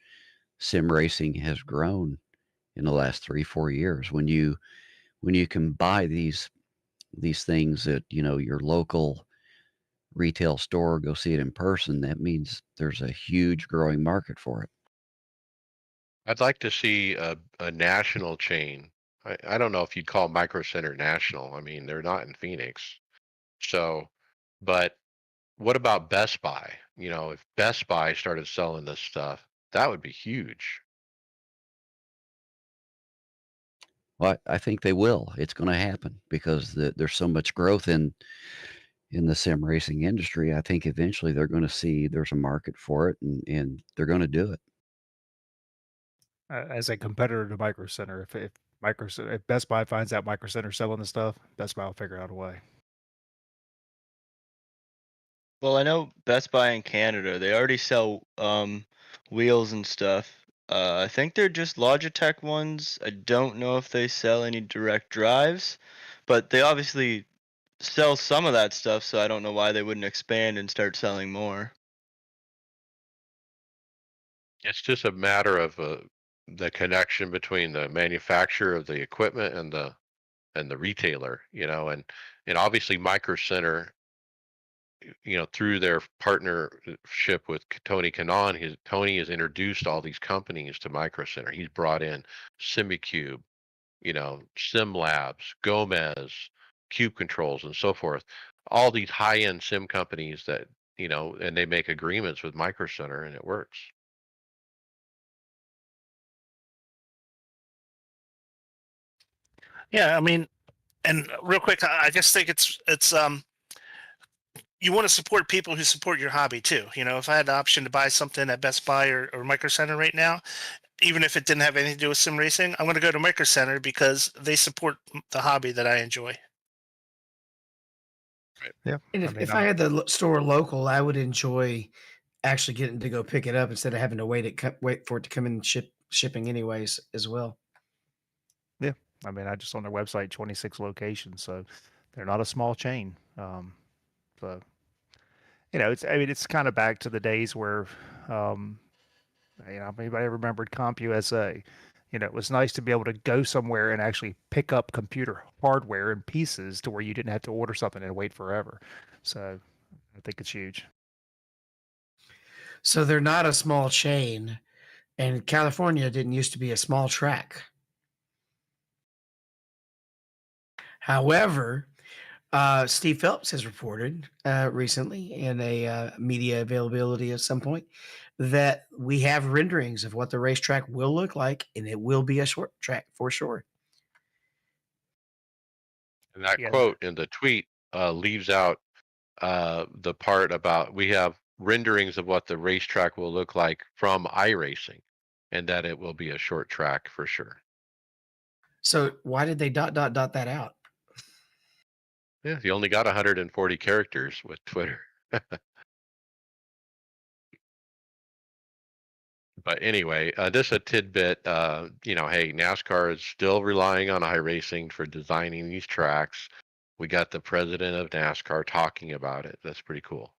sim racing has grown in the last 3-4 years. When you can buy these things at your local retail store, go see it in person, that means there's a huge growing market for it. I'd like to see a national chain. I don't know if you'd call Micro Center national. I mean, they're not in Phoenix. So, but what about Best Buy? If Best Buy started selling this stuff, that would be huge. Well, I think they will. It's going to happen because there's so much growth in the sim racing industry. I think eventually they're going to see there's a market for it, and they're going to do it. As a competitor to Micro Center, if Best Buy finds out Micro Center selling the stuff, Best Buy will figure out a way. Well, I know Best Buy in Canada, they already sell wheels and stuff. I think they're just Logitech ones. I don't know if they sell any direct drives, but they obviously sell some of that stuff, so I don't know why they wouldn't expand and start selling more. It's just a matter of the connection between the manufacturer of the equipment and the retailer, and obviously Micro Center, through their partnership with Tony Kanon, Tony has introduced all these companies to Micro Center. He's brought in SimiCube, Sim Labs, Gomez, Cube Controls, and so forth. All these high-end sim companies that and they make agreements with Micro Center, and it works. Yeah, I mean, and real quick, I just think it's you want to support people who support your hobby too. If I had the option to buy something at Best Buy or Micro Center right now, even if it didn't have anything to do with sim racing, I'm going to go to Micro Center because they support the hobby that I enjoy. Yeah, And I if, mean, if I had the store local, I would enjoy actually getting to go pick it up instead of having to wait for it to come in shipping anyways as well. yeah, I mean, I just on their website, 26 locations, so they're not a small chain. So I mean, it's kind of back to the days where, um, if anybody remembered CompUSA, it was nice to be able to go somewhere and actually pick up computer hardware and pieces to where you didn't have to order something and wait forever. So I think it's huge. So they're not a small chain, and California didn't used to be a small track. However, Steve Phelps has reported recently in a media availability at some point that we have renderings of what the racetrack will look like, and it will be a short track for sure. And that Yeah, quote in the tweet leaves out the part about we have renderings of what the racetrack will look like from iRacing, and that it will be a short track for sure. So why did they dot that out? Yeah, you only got 140 characters with Twitter. But anyway, just a tidbit. Hey, NASCAR is still relying on iRacing for designing these tracks. We got the president of NASCAR talking about it. That's pretty cool.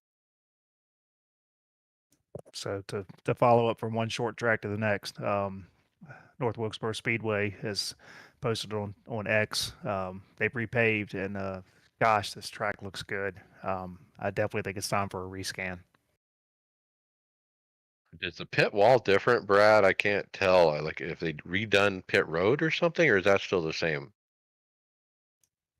so to follow up from one short track to the next, North Wilkesboro Speedway has posted on X. They've repaved, and gosh, this track looks good. I definitely think it's time for a rescan. Is the pit wall different, Brad? I can't tell. Like if they redone pit road or something, or is that still the same?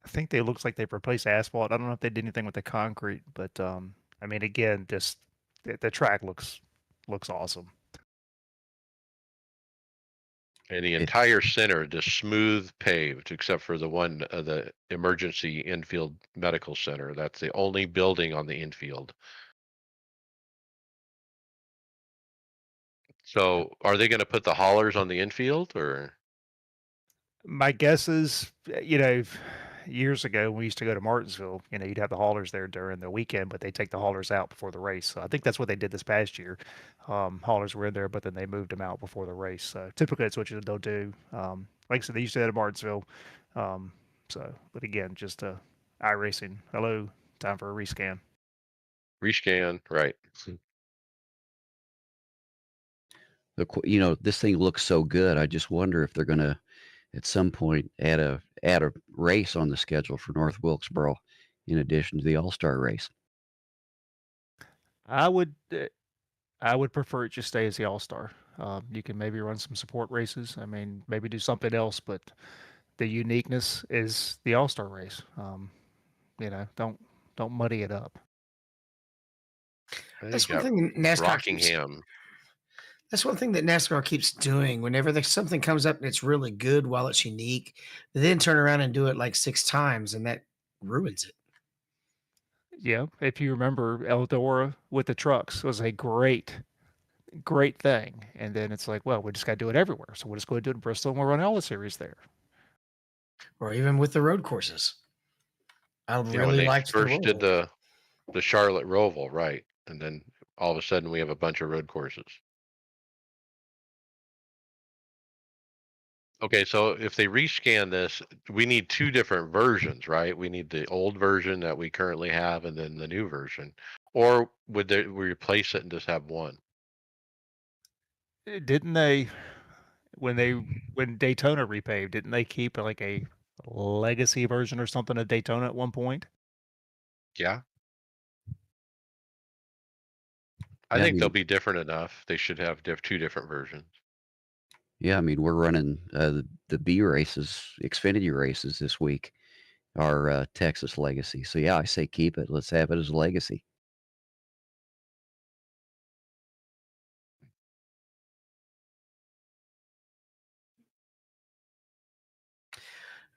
I think they looks like they've replaced asphalt. I don't know if they did anything with the concrete, but I mean, again, just the track looks awesome. And the It entire center just smooth paved, except for the emergency infield medical center. That's the only building on the infield. So, are they going to put the haulers on the infield, or? My guess is, years ago we used to go to Martinsville. You'd have the haulers there during the weekend, but they take the haulers out before the race. So I think that's what they did this past year. Haulers were in there, but then they moved them out before the race. So typically that's what they'll do. Like I said, they used to do that at Martinsville. But again, just iRacing. Hello, time for a rescan. Rescan, right? this thing looks so good. I just wonder if they're gonna at some point add a race on the schedule for North Wilkesboro in addition to the All-Star race. I would I would prefer it just stay as the All-Star. You can maybe run some support races. I mean, maybe do something else, but the uniqueness is the All-Star race. Don't muddy it up. I think That's you one got thing NASCAR keeps. Rockingham. That's one thing that NASCAR keeps doing. Whenever there's something comes up and it's really good while it's unique, they then turn around and do it like 6 times, and that ruins it. Yeah, if you remember Eldora with the trucks was a great thing. And then it's like, well, we just got to do it everywhere. So we'll just go and do it in Bristol and we'll run all the series there. Or even with the road courses. I Yeah, when really they liked the first did roll. the Charlotte Roval, right? And then all of a sudden we have a bunch of road courses. Okay, so if they rescan this, we need two different versions, right? We need the old version that we currently have and then the new version. Or would they replace it and just have one? Didn't they when Daytona repaved, didn't they keep like a legacy version or something of Daytona at one point? Yeah. I Yeah, I think they'll mean, be different enough. They should have two different versions. yeah, I mean, we're running the B races, Xfinity races this week, our Texas Legacy. So yeah, I say keep it. Let's have it as a legacy.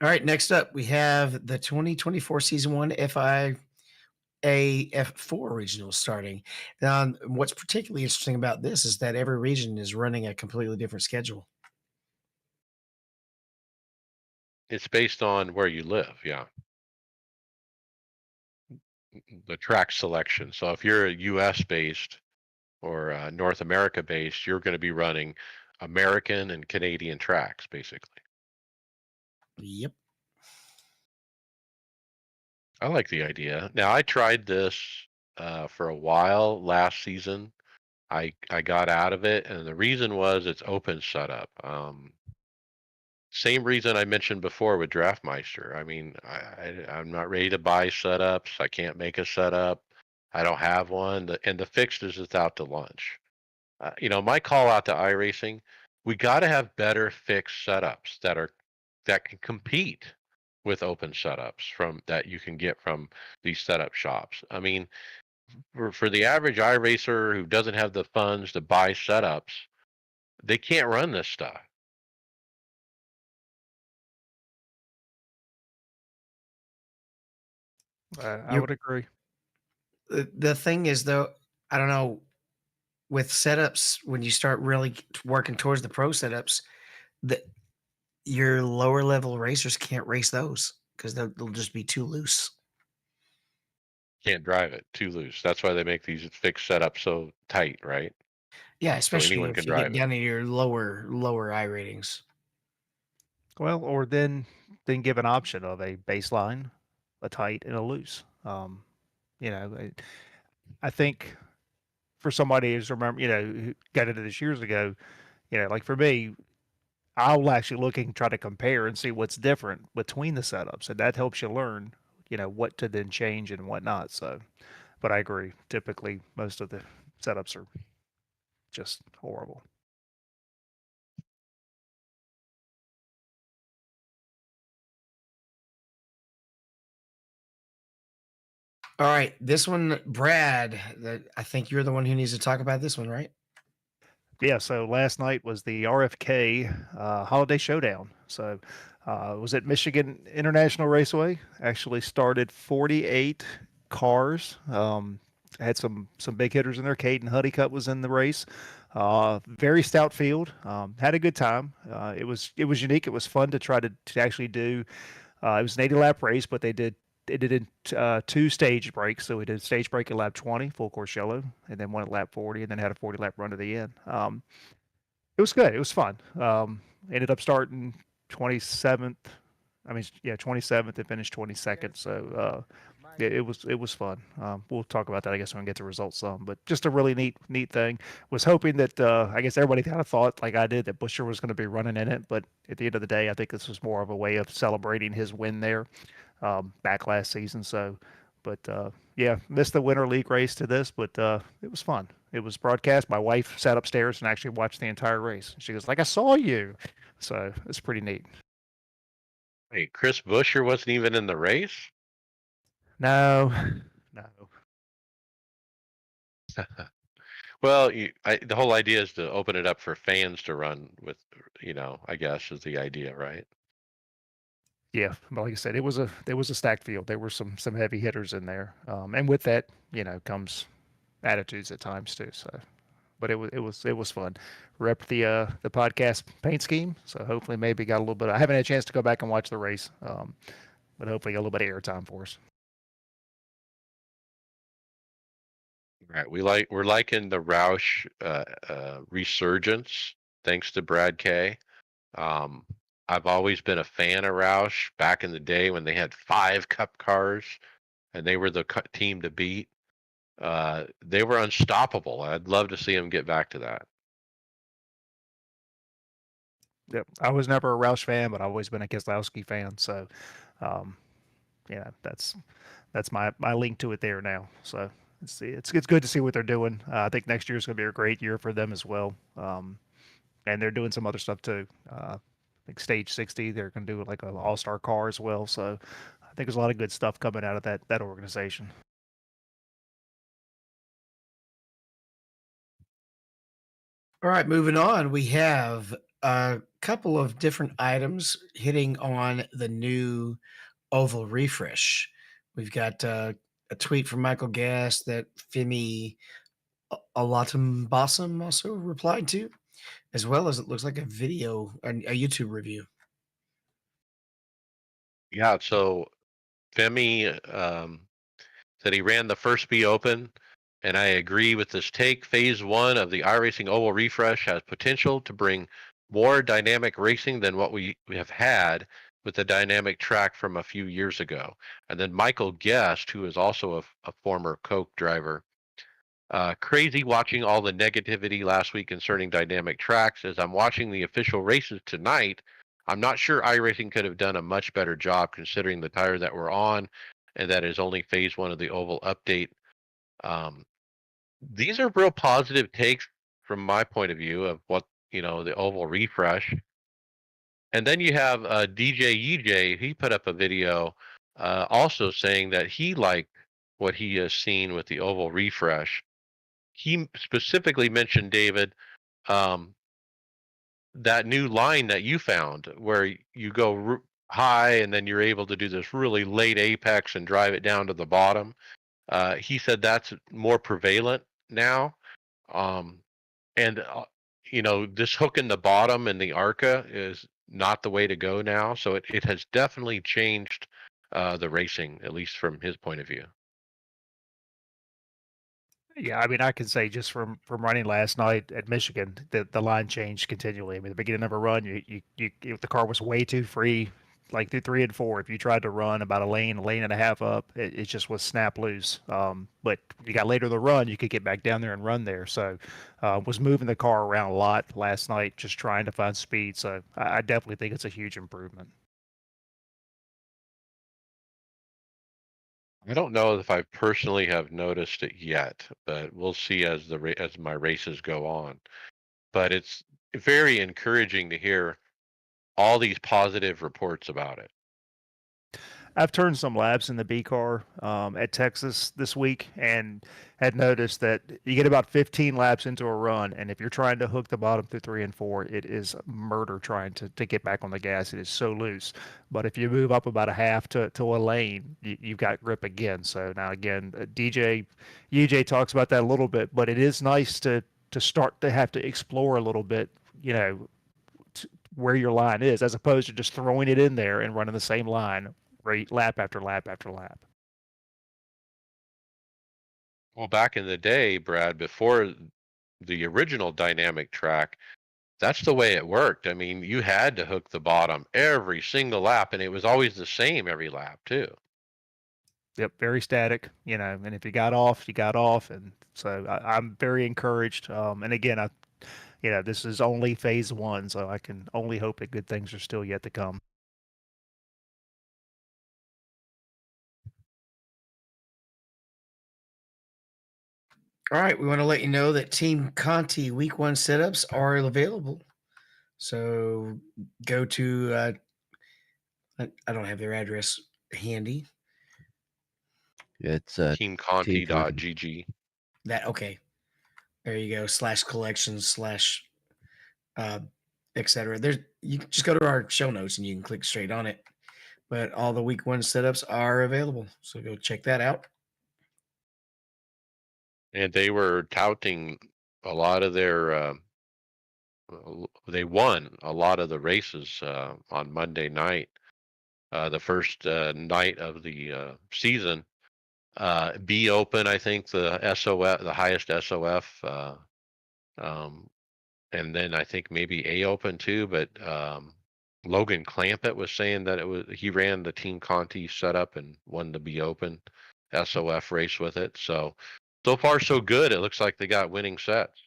All right, next up, we have the 2024 Season 1 FIA F4 regional starting. Now, what's particularly interesting about this is that every region is running a completely different schedule. It's based on where you live, yeah. The track selection. So if you're a US based or North America based, you're going to be running American and Canadian tracks, basically. Yep. I like the idea. Now, I tried this for a while last season. I got out of it, and the reason was it's open setup. Same reason I mentioned before with DraftMeister. I mean, I'm not ready to buy setups. I can't make a setup. I don't have one, and the fixtures is out to lunch. My call out to iRacing, we got to have better fixed setups that can compete with open setups from that you can get from these setup shops. I mean, for the average iRacer who doesn't have the funds to buy setups, they can't run this stuff. I You're, would agree. the thing is, though, I don't know, with setups, when you start really working towards the pro setups, the your lower level racers can't race those because they'll just be too loose. Can't drive it too loose. That's why they make these fixed setups so tight, right? Yeah, So especially anyone can if you get drive it. down to your lower I ratings. Well, or then give an option of a baseline, a tight, and a loose. You know, I think for somebody who's who got into this years ago, like for me, I'll actually look and try to compare and see what's different between the setups, and that helps you learn, what to then change and whatnot. So, but I agree. Typically, most of the setups are just horrible. All right, this one, Brad. I think you're the one who needs to talk about this one, right? Yeah, so last night was the RFK Holiday Showdown. So it was at Michigan International Raceway. Actually started 48 cars. Had some big hitters in there. Caden Honeycutt was in the race. Very stout field. Had a good time. It was unique. It was fun to try to actually do. It was an 80 lap race, but they did it in two stage breaks. So we did a stage break at lap 20, full course yellow, and then one at lap 40, and then had a 40 lap run to the end. It was good. It was fun. Ended up starting 27th. I mean, yeah, 27th and finished 22nd. So it was fun. We'll talk about that, I guess, when we get to results some. But just a really neat thing. Was hoping that I guess everybody kind of thought like I did that Busher was going to be running in it, but at the end of the day, I think this was more of a way of celebrating his win there back last season. So, but yeah, missed the Winter League race to this, but it was fun. It was broadcast. My wife sat upstairs and actually watched the entire race. She goes like, "I saw you," so it's pretty neat. Wait, Chris Buescher wasn't even in the race? No, no. Well, the whole idea is to open it up for fans to run with, I guess is the idea, right? Yeah, but like I said, it was a stacked field. There were some heavy hitters in there, and with that, comes attitudes at times too. So, but it was fun. Rep the podcast paint scheme. So hopefully maybe got a little bit. I haven't had a chance to go back and watch the race, but hopefully got a little bit of airtime for us. Right. We're liking the Roush resurgence, thanks to Brad K. Um, I've always been a fan of Roush back in the day when they had 5 Cup cars and they were the team to beat. They were unstoppable. I'd love to see them get back to that. Yep, I was never a Roush fan, but I've always been a Keselowski fan. So, um, yeah, that's my link to it there now. So it's good to see what they're doing. I think next year is going to be a great year for them as well. And they're doing some other stuff too. Like Stage 60, they're going to do like an all-star car as well. So I think there's a lot of good stuff coming out of that organization. All right, moving on. We have a couple of different items hitting on the new oval refresh. We've got a tweet from Michael Gass that Femi Alatum also replied to, as well as it looks like a video, a YouTube review. Yeah. So Femi said he ran the first B Open, and I agree with this take. Phase 1 of the iRacing Oval Refresh has potential to bring more dynamic racing than what we have had with the dynamic track from a few years ago. And then Michael Guest, who is also a former Coke driver, crazy watching all the negativity last week concerning dynamic tracks. As I'm watching the official races tonight, I'm not sure iRacing could have done a much better job considering the tire that we're on, and that is only phase 1 of the oval update. Um, these are real positive takes from my point of view of what the oval refresh. And then you have DJ EJ. He put up a video also saying that he liked what he has seen with the oval refresh. He specifically mentioned, David, um, that new line that you found where you go high and then you're able to do this really late apex and drive it down to the bottom. He said that's more prevalent now. Um, and, this hook in the bottom and the ARCA is not the way to go now. So it has definitely changed the racing, at least from his point of view. Yeah, I mean, I can say just from running last night at Michigan, the line changed continually. I mean, the beginning of a run, if the car was way too free, like through 3 and 4. If you tried to run about a lane and a half up, it just was snap loose. But you got later in the run, you could get back down there and run there. So, was moving the car around a lot last night, just trying to find speed. So, I definitely think it's a huge improvement. I don't know if I personally have noticed it yet, but we'll see as as my races go on. But it's very encouraging to hear all these positive reports about it. I've turned some laps in the B car at Texas this week and had noticed that you get about 15 laps into a run. And if you're trying to hook the bottom through 3 and 4, it is murder trying to get back on the gas. It is so loose. But if you move up about a half to a lane, you've got grip again. So now, again, DJ UJ talks about that a little bit, but it is nice to start to have to explore a little bit, where your line is, as opposed to just throwing it in there and running the same line lap after lap after lap. Well, back in the day, Brad, before the original dynamic track, that's the way it worked. I mean, you had to hook the bottom every single lap, and it was always the same every lap, too. Yep, very static, and if you got off, you got off. And so I'm very encouraged. And again, this is only phase one, so I can only hope that good things are still yet to come. All right, we want to let you know that Team Conti Week 1 setups are available. So go to, I don't have their address handy. It's Team Conti. teamconti.gg. Okay. There you go. /collections/ etc. There's, you can just go to our show notes and you can click straight on it. But all the Week 1 setups are available. So go check that out. And they were touting a lot of their. They won a lot of the races on Monday night, the first night of the season. B Open, I think the SOF, the highest SOF, and then I think maybe A Open too. But Logan Clampett was saying that he ran the Team Conti setup and won the B Open SOF race with it. So far so good. It looks like they got winning sets.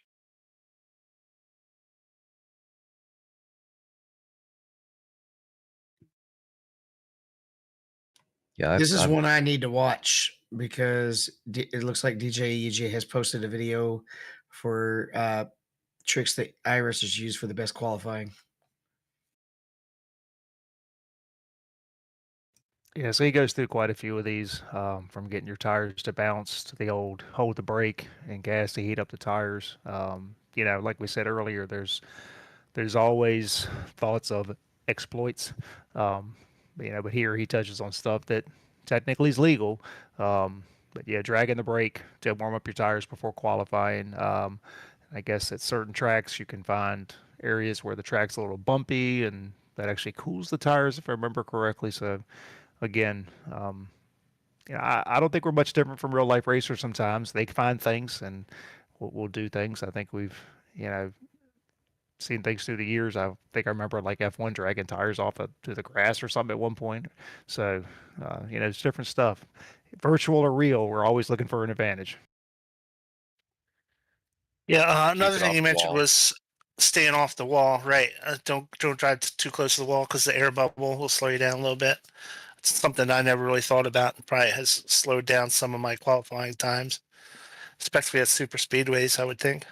Yeah, This is one I need to watch because it looks like DJ EJ has posted a video for tricks that iRacers use for the best qualifying. Yeah, so he goes through quite a few of these, from getting your tires to bounce to the old hold the brake and gas to heat up the tires. Like we said earlier, there's always thoughts of exploits. But here he touches on stuff that technically is legal. But yeah, dragging the brake to warm up your tires before qualifying. I guess at certain tracks you can find areas where the track's a little bumpy and that actually cools the tires, if I remember correctly. So again, I don't think we're much different from real life racers. Sometimes they find things and we'll do things. I think we've, seen things through the years. I think I remember like F1 dragging tires off to the grass or something at one point. So, it's different stuff. Virtual or real, we're always looking for an advantage. Yeah, Keep another it thing off you the mentioned wall. was staying off the wall. Right, don't drive too close to the wall because the air bubble will slow you down a little bit. It's something I never really thought about, and probably has slowed down some of my qualifying times, especially at super speedways. I would think.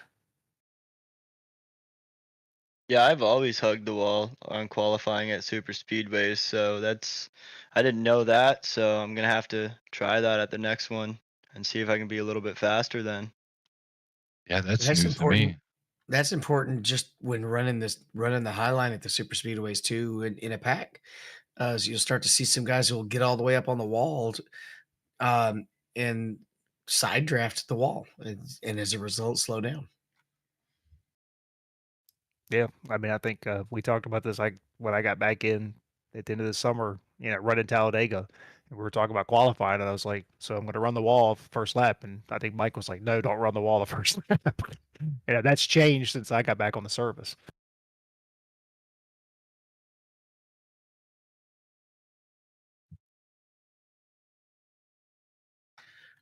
Yeah, I've always hugged the wall on qualifying at super speedways, so I didn't know that, so I'm gonna have to try that at the next one and see if I can be a little bit faster then. Yeah, that's That's news to important. me. That's important just when running the high line at the super speedways too in a pack. So you'll start to see some guys who will get all the way up on the wall um, and side draft the wall, and as a result, slow down. Yeah, I mean, I think we talked about this like when I got back in at the end of the summer, running Talladega, and we were talking about qualifying, and I was like, "So I'm going to run the wall first lap," and I think Mike was like, "No, don't run the wall the first lap." That's changed since I got back on the service.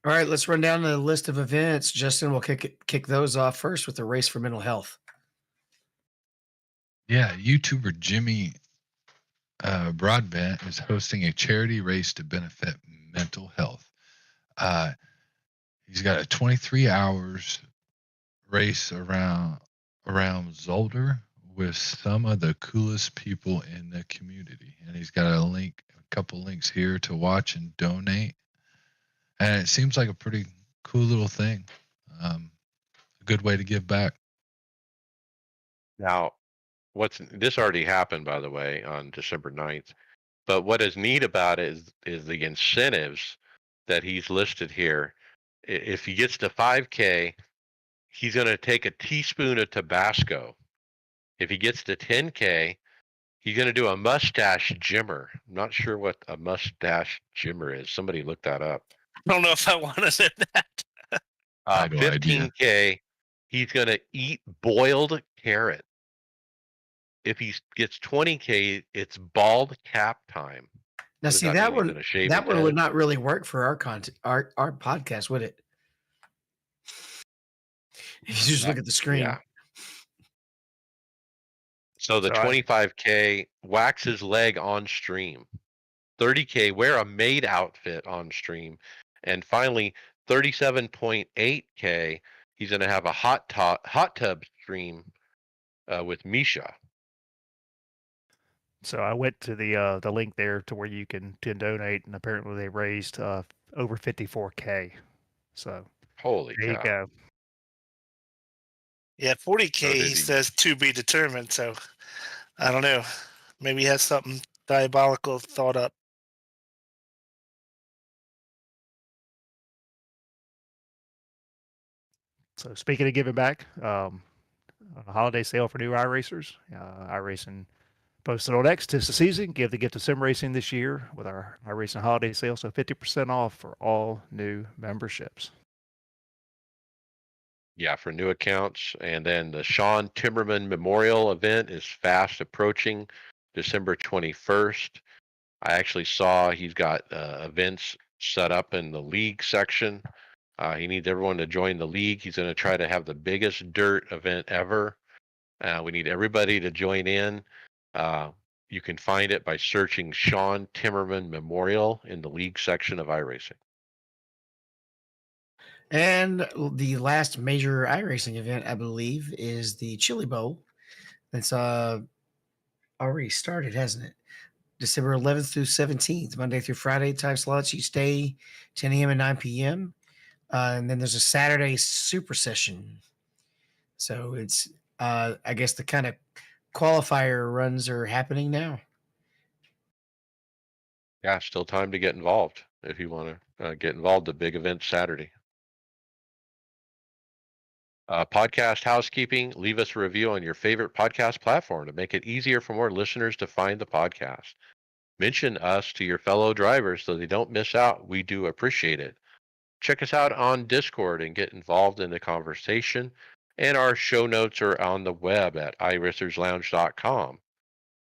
All right, let's run down the list of events. Justin will kick those off first with the race for mental health. Yeah, YouTuber Jimmy Broadbent is hosting a charity race to benefit mental health. He's got a 23 hours race around Zolder with some of the coolest people in the community, and he's got a couple links here to watch and donate. And it seems like a pretty cool little thing. A good way to give back. Now, this already happened, by the way, on December 9th. But what is neat about it is the incentives that he's listed here. If he gets to 5K, he's going to take a teaspoon of Tabasco. If he gets to 10K, he's going to do a mustache jimmer. I'm not sure what a mustache jimmer is. Somebody look that up. I don't know if I want to say that. I have no idea. 15K, he's going to eat boiled carrot. If he gets 20K, it's bald cap time. Now, What does see that that mean? He's one. gonna shave That his one head? would not really work for our content, our podcast, would it? If you just look at the screen. Yeah. So the So I 25K, wax his leg on stream. 30K, wear a maid outfit on stream. And finally, 37.8K, he's going to have a hot tub stream with Misha. so I went to the link there to where you can donate, and apparently they raised over 54K. So Holy there you cow. go. Yeah, So 40K, did he he? says to be determined. So I don't know. Maybe he has something diabolical thought up. So speaking of giving back, a holiday sale for new iRacers, iRacing posted on X, 'tis the season. Give the gift of sim racing this year with our iRacing holiday sale. So 50% off for all new memberships. Yeah, for new accounts. And then the Sean Timmerman Memorial event is fast approaching, December 21st. I actually saw he's got events set up in the league section. He needs everyone to join the league. He's going to try to have the biggest dirt event ever. We need everybody to join in. Uh, you can find it by searching Sean Timmerman Memorial in the league section of iRacing. And the last major iRacing event, I believe, is the Chili Bowl. That's already started, hasn't it? December 11th through 17th, Monday through Friday time slots each day, 10 a.m. and 9 p.m. And then there's a Saturday super session. So it's, I guess, the kind of qualifier runs are happening now. Yeah, still time to get involved if you want to get involved at big event Saturday. Podcast housekeeping, leave us a review on your favorite podcast platform to make it easier for more listeners to find the podcast. Mention us to your fellow drivers so they don't miss out. We do appreciate it. Check us out on Discord and get involved in the conversation. And our show notes are on the web at iRacersLounge.com.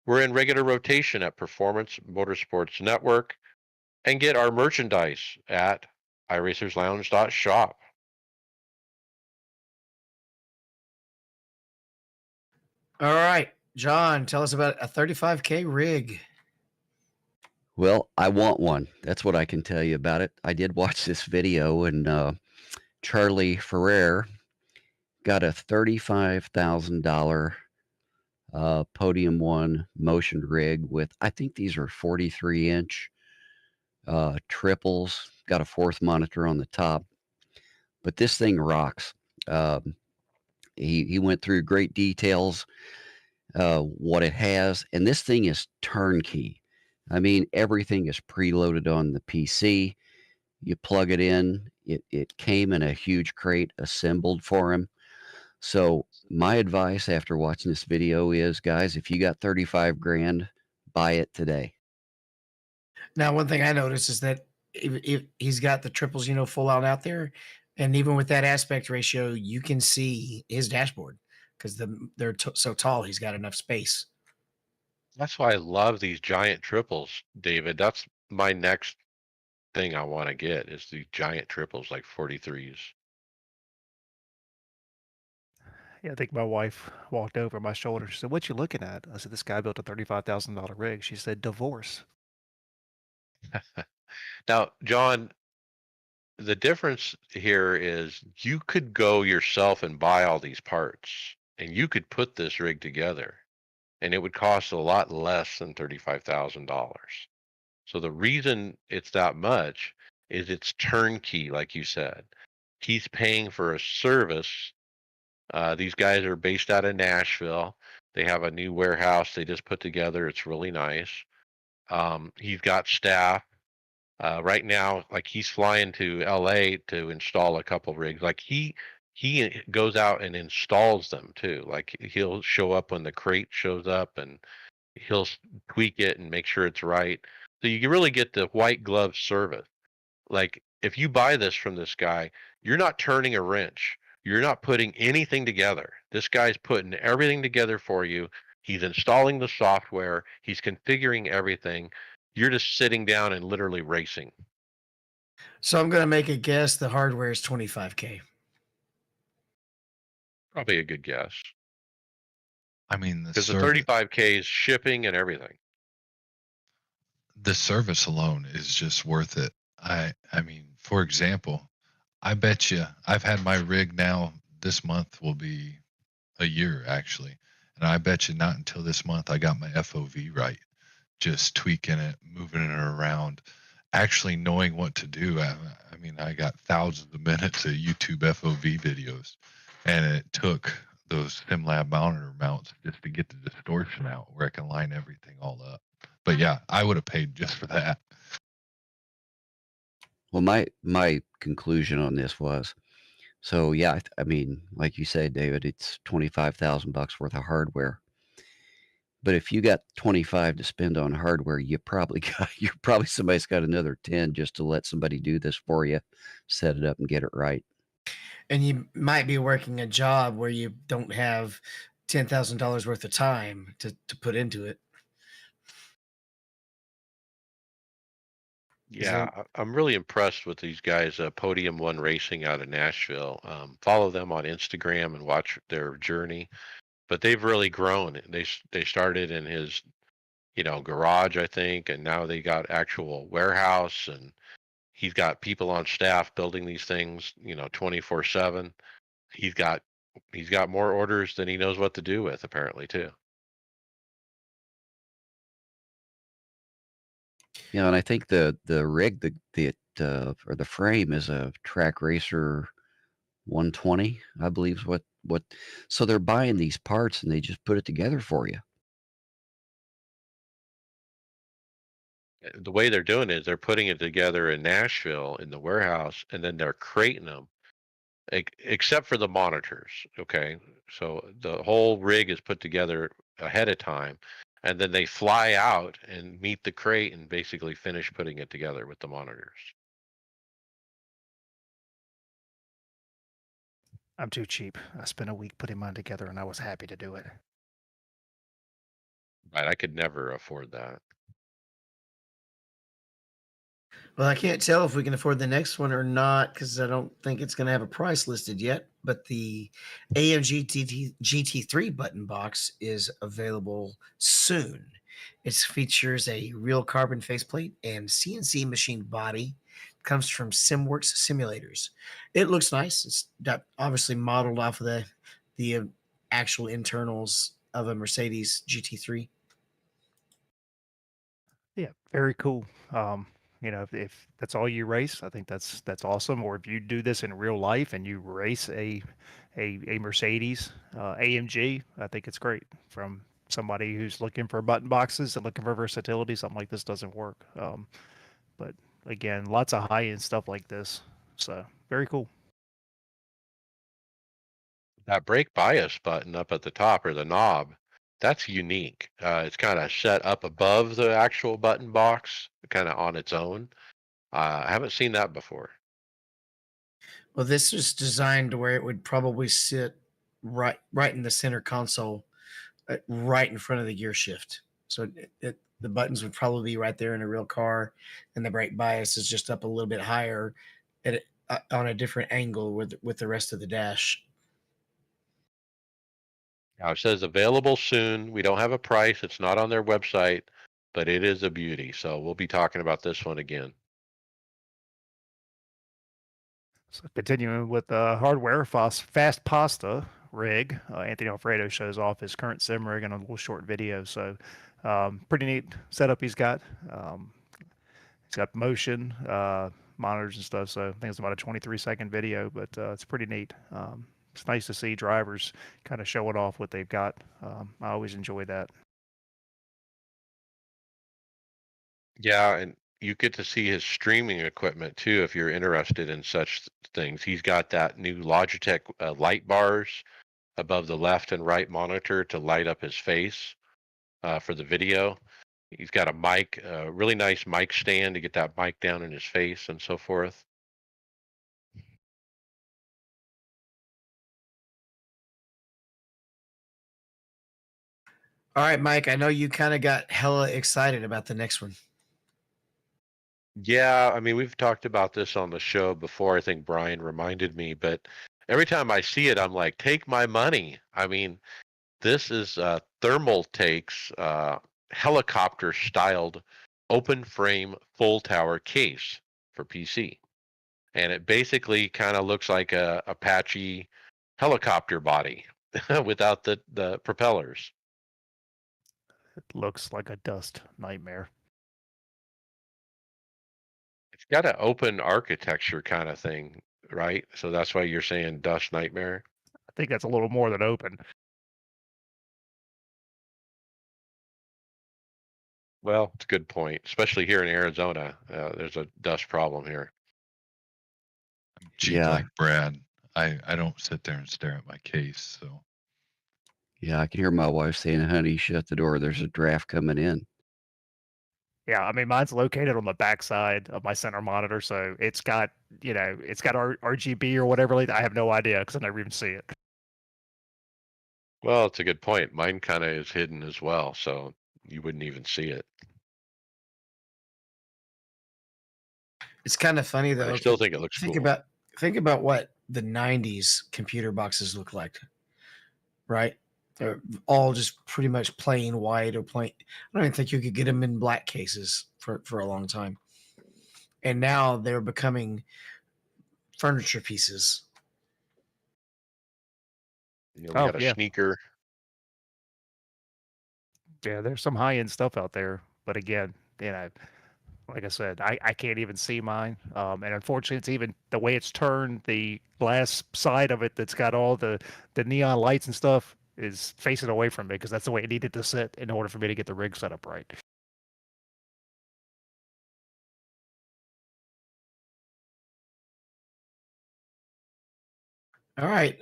We're in regular rotation at Performance Motorsports Network and get our merchandise at iRacersLounge.shop. All right, John, tell us about a 35K rig. Well, I want one. That's what I can tell you about it. I did watch this video, and Charlie Ferrer got a $35,000 Podium One motion rig with, I think these are 43-inch triples. Got a fourth monitor on the top, but this thing rocks. He went through great details what it has, and this thing is turnkey. I mean, everything is preloaded on the PC. You plug it in. It came in a huge crate assembled for him. So my advice after watching this video is, guys, if you got 35 grand, buy it today. Now, one thing I noticed is that if he's got the triples, full out there, and even with that aspect ratio, you can see his dashboard because they're so tall. He's got enough space. That's why I love these giant triples, David. That's my next thing I want to get is the giant triples like 43s. Yeah, I think my wife walked over my shoulder. She said, "What you looking at?" I said, "This guy built a $35,000 rig." She said, "Divorce." Now, John, the difference here is you could go yourself and buy all these parts and you could put this rig together and it would cost a lot less than $35,000. So the reason it's that much is it's turnkey, like you said. He's paying for a service. These guys are based out of Nashville. They have a new warehouse they just put together. It's really nice. He's got staff. Right now, like he's flying to LA to install a couple rigs. Like he goes out and installs them too. Like he'll show up when the crate shows up and he'll tweak it and make sure it's right. So you can really get the white glove service. Like if you buy this from this guy, you're not turning a wrench. You're not putting anything together. This guy's putting everything together for you. He's installing the software. He's configuring everything. You're just sitting down and literally racing. So I'm going to make a guess. The hardware is 25K. Probably a good guess I mean, because the 35K is shipping and everything. the service alone is just worth it. I mean, for example, I bet you I've had my rig now. This month will be a year actually, and I bet you not until this month I got my FOV right. Just tweaking it, moving it around, actually knowing what to do. I mean, I got thousands of minutes of YouTube FOV videos, and it took those SimLab monitor mounts just to get the distortion out where I can line everything all up. But yeah, I would have paid just for that. Well, my conclusion on this was, so yeah, I mean, like you said, David, it's 25,000 bucks worth of hardware. But if you got 25 to spend on hardware, you probably somebody's got another 10 just to let somebody do this for you, set it up and get it right. And you might be working a job where you don't have $10,000 worth of time to put into it. Yeah, I'm really impressed with these guys, Podium One Racing out of Nashville. Follow them on Instagram and watch their journey. But they've really grown. They started in his garage, I think, and now they got actual warehouse, and he's got people on staff building these things, 24/7. He's got he's got more orders than he knows what to do with, apparently, too. And I think the rig, or the frame is a Track Racer 120, I believe is what. So they're buying these parts and they just put it together for you. The way they're doing it is they're putting it together in Nashville in the warehouse, and then they're crating them, except for the monitors. Okay, so the whole rig is put together ahead of time, and then they fly out and meet the crate and basically finish putting it together with the monitors. I'm too cheap. I spent a week putting mine together, and I was happy to do it. Right, I could never afford that. Well, I can't tell if we can afford the next one or not because I don't think it's going to have a price listed yet. But the AMG GT3 button box is available soon. It features a real carbon faceplate and CNC machined body. Comes from SimWorks simulators. It looks nice. It's obviously modeled off of the actual internals of a Mercedes GT3. Yeah, very cool. If that's all you race, I think that's awesome. Or if you do this in real life and you race a Mercedes AMG, I think it's great. From somebody who's looking for button boxes and looking for versatility, something like this doesn't work. But again, lots of high end stuff like this, so very cool. That brake bias button up at the top, or the knob, that's unique. It's kind of set up above the actual button box, kind of on its own. I haven't seen that before. Well, this is designed to where it would probably sit right in the center console, right in front of the gear shift. So the buttons would probably be right there in a real car, and the brake bias is just up a little bit higher on a different angle with the rest of the dash. Now it says available soon. We don't have a price. It's not on their website, but it is a beauty. So we'll be talking about this one again. So continuing with hardware, fast pasta rig. Anthony Alfredo shows off his current sim rig in a little short video. So pretty neat setup he's got. He's got motion monitors and stuff. So I think it's about a 23-second video, but it's pretty neat. It's nice to see drivers kind of showing off what they've got. I always enjoy that. Yeah, and you get to see his streaming equipment too if you're interested in such things. He's got that new Logitech light bars above the left and right monitor to light up his face for the video. He's got a mic, a really nice mic stand to get that mic down in his face and so forth. All right, Mike. I know you kind of got hella excited about the next one. Yeah, I mean, we've talked about this on the show before. I think Brian reminded me, but every time I see it, I'm like, take my money. I mean, this is Thermal Take's helicopter styled open frame full tower case for PC. And it basically kind of looks like a Apache helicopter body without the propellers. It looks like a dust nightmare. It's got an open architecture kind of thing, right? So that's why you're saying Dust Nightmare. I think that's a little more than open. Well, it's a good point, especially here in Arizona. There's a dust problem here. I'm cheap Yeah. like Brad. I don't sit there and stare at my case. So Yeah, I can hear my wife saying, "Honey, shut the door. There's a draft coming in." Yeah, I mean, mine's located on the backside of my center monitor, so it's got, it's got RGB or whatever. I have no idea because I never even see it. Well, it's a good point. Mine kind of is hidden as well, so you wouldn't even see it. It's kind of funny But I though. still 'Cause think it looks think cool. about think about what the '90s computer boxes look like, right? They're all just pretty much plain white or plain. I don't even think you could get them in black cases for a long time. And now they're becoming furniture pieces. You know, we Oh got a yeah, sneaker. yeah. There's some high end stuff out there, but again, like I said, I can't even see mine. And unfortunately, it's even the way it's turned. The glass side of it that's got all the neon lights and stuff is facing away from me because that's the way it needed to sit in order for me to get the rig set up right. All right,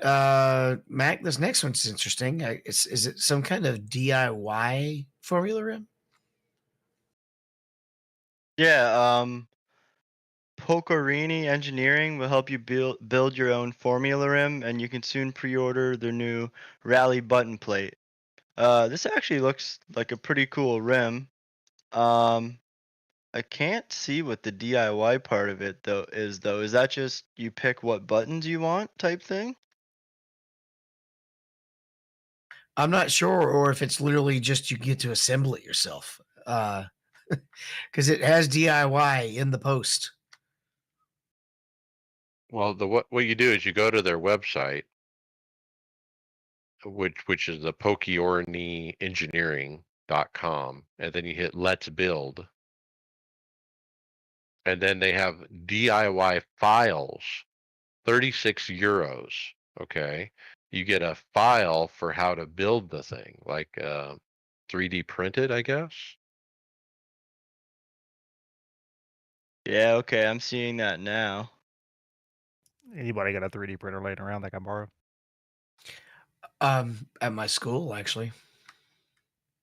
Mac. This next one's interesting. Is it some kind of DIY formula room? Yeah, Pocorini Engineering will help you build your own Formula Rim, and you can soon pre-order their new Rally button plate. This actually looks like a pretty cool rim. Um, I can't see what the DIY part of it though. Is that just you pick what buttons you want type thing? I'm not sure, or if it's literally just you get to assemble it yourself. Because it has DIY in the post. Well, what you do is you go to their website, which is the PokeOrneyEngineering.com, and then you hit Let's Build, and then they have DIY files, 36 euros. Okay, you get a file for how to build the thing, like 3D printed, I guess. Yeah, okay, I'm seeing that now. Anybody got a 3D printer laying around that can borrow? At my school, actually.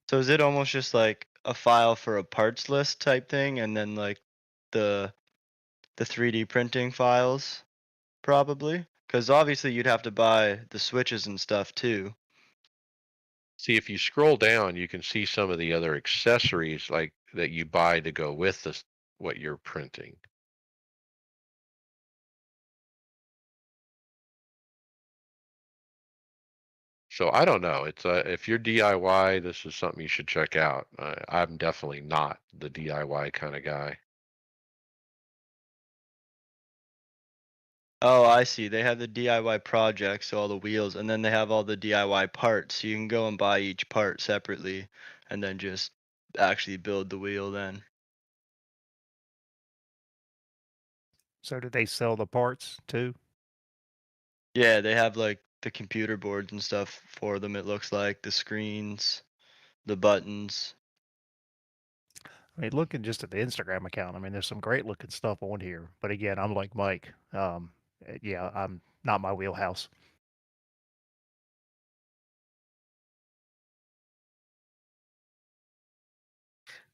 So is it almost just like a file for a parts list type thing, and then like the 3D printing files, probably? Because obviously you'd have to buy the switches and stuff too. See, if you scroll down, you can see some of the other accessories like that you buy to go with this what you're printing. So I don't know. It's if you're DIY, this is something you should check out. I'm definitely not the DIY kind of guy. Oh, I see. They have the DIY projects, so all the wheels, and then they have all the DIY parts. So you can go and buy each part separately, and then just actually build the wheel then. So do they sell the parts too? Yeah, they have like the computer boards and stuff for them, it looks like, the screens, the buttons. I mean, looking just at the Instagram account, I mean, there's some great looking stuff on here. But again, I'm like Mike. Yeah, I'm not my wheelhouse.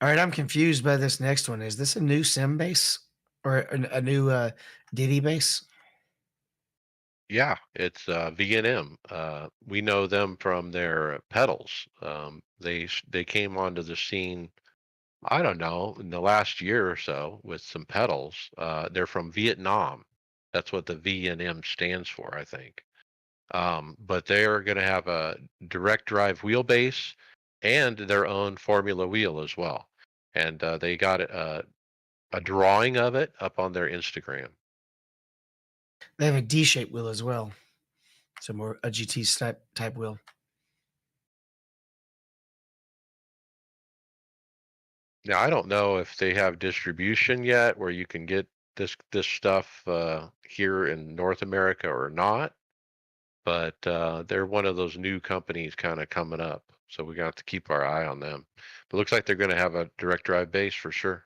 All right, I'm confused by this next one. Is this a new sim base or a new Diddy base? Yeah, it's V&M. We know them from their pedals. They came onto the scene I don't know, in the last year or so with some pedals. They're from Vietnam. That's what the V&M stands for, I think. But they're going to have a direct drive wheelbase and their own formula wheel as well. And they got a drawing of it up on their Instagram. They have a D-shaped wheel as well. So more a GT type wheel. Now, I don't know if they have distribution yet where you can get this stuff here in North America or not, but they're one of those new companies kind of coming up. So we got to keep our eye on them. But it looks like they're going to have a direct drive base for sure.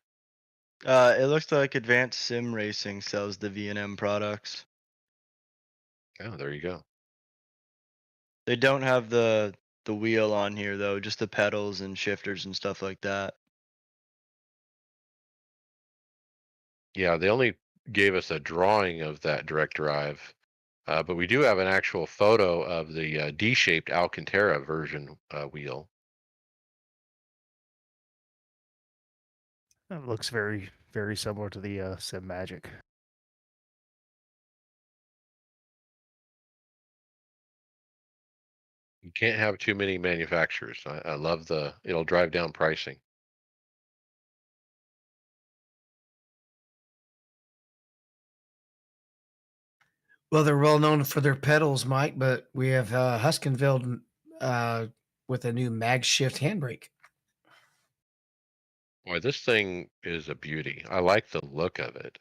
It looks like Advanced Sim Racing sells the V&M products. Oh, there you go. They don't have the wheel on here though, just the pedals and shifters and stuff like that. Yeah, they only gave us a drawing of that direct drive, but we do have an actual photo of the D-shaped Alcantara version wheel. It looks very, very similar to the Sim Magic. You can't have too many manufacturers. I love it'll drive down pricing. Well, they're well known for their pedals, Mike, but we have Huskinville with a new mag shift handbrake. Boy, this thing is a beauty. I like the look of it.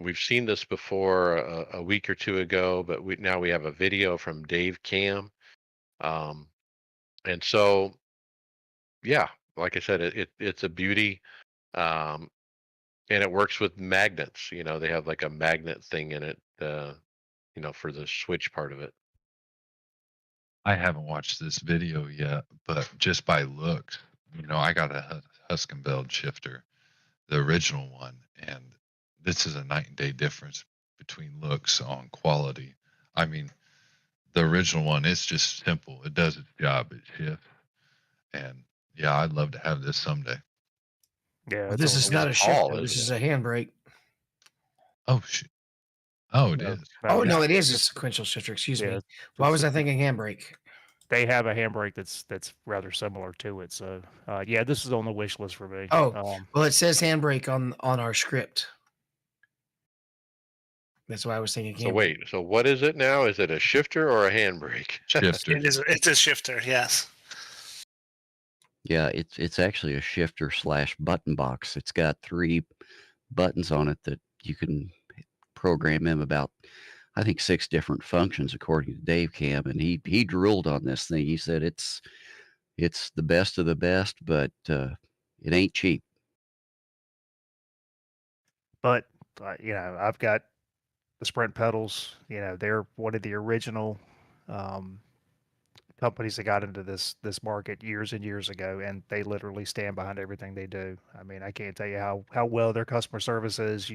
We've seen this before a week or two ago, but now we have a video from Dave Cam. And so, yeah, like I said, it's a beauty. Um, and it works with magnets. They have like a magnet thing in it, for the switch part of it. I haven't watched this video yet, but just by looks, I got a Huskenfeld shifter, the original one, and this is a night and day difference between looks on quality. I mean, the original one, it's just simple. It does its job. It shifts. And yeah, I'd love to have this someday. Yeah, Well, it's this on is the not list. a Tall, shifter. This isn't is it? a handbrake. Oh, shit. Oh, it No, is. Oh, yeah, no, it is a sequential shifter. Excuse yeah. me. it's Why was a- I thinking handbrake? They have a handbrake that's rather similar to it. So, yeah, this is on the wish list for me. Oh, well, it says handbrake on our script. That's why I was thinking So handbrake. wait, so what is it now? Is it a shifter or a handbrake? Shifter. It's a shifter, yes. Yeah, it's actually a shifter slash button box. It's got 3 buttons on it that you can program in about, I think, 6 different functions according to Dave Cam, and he drooled on this thing. He said it's the best of the best, but it ain't cheap. But I've got the Sprint pedals. They're one of the original um, companies that got into this market years and years ago, and they literally stand behind everything they do. I mean, I can't tell you how well their customer service is.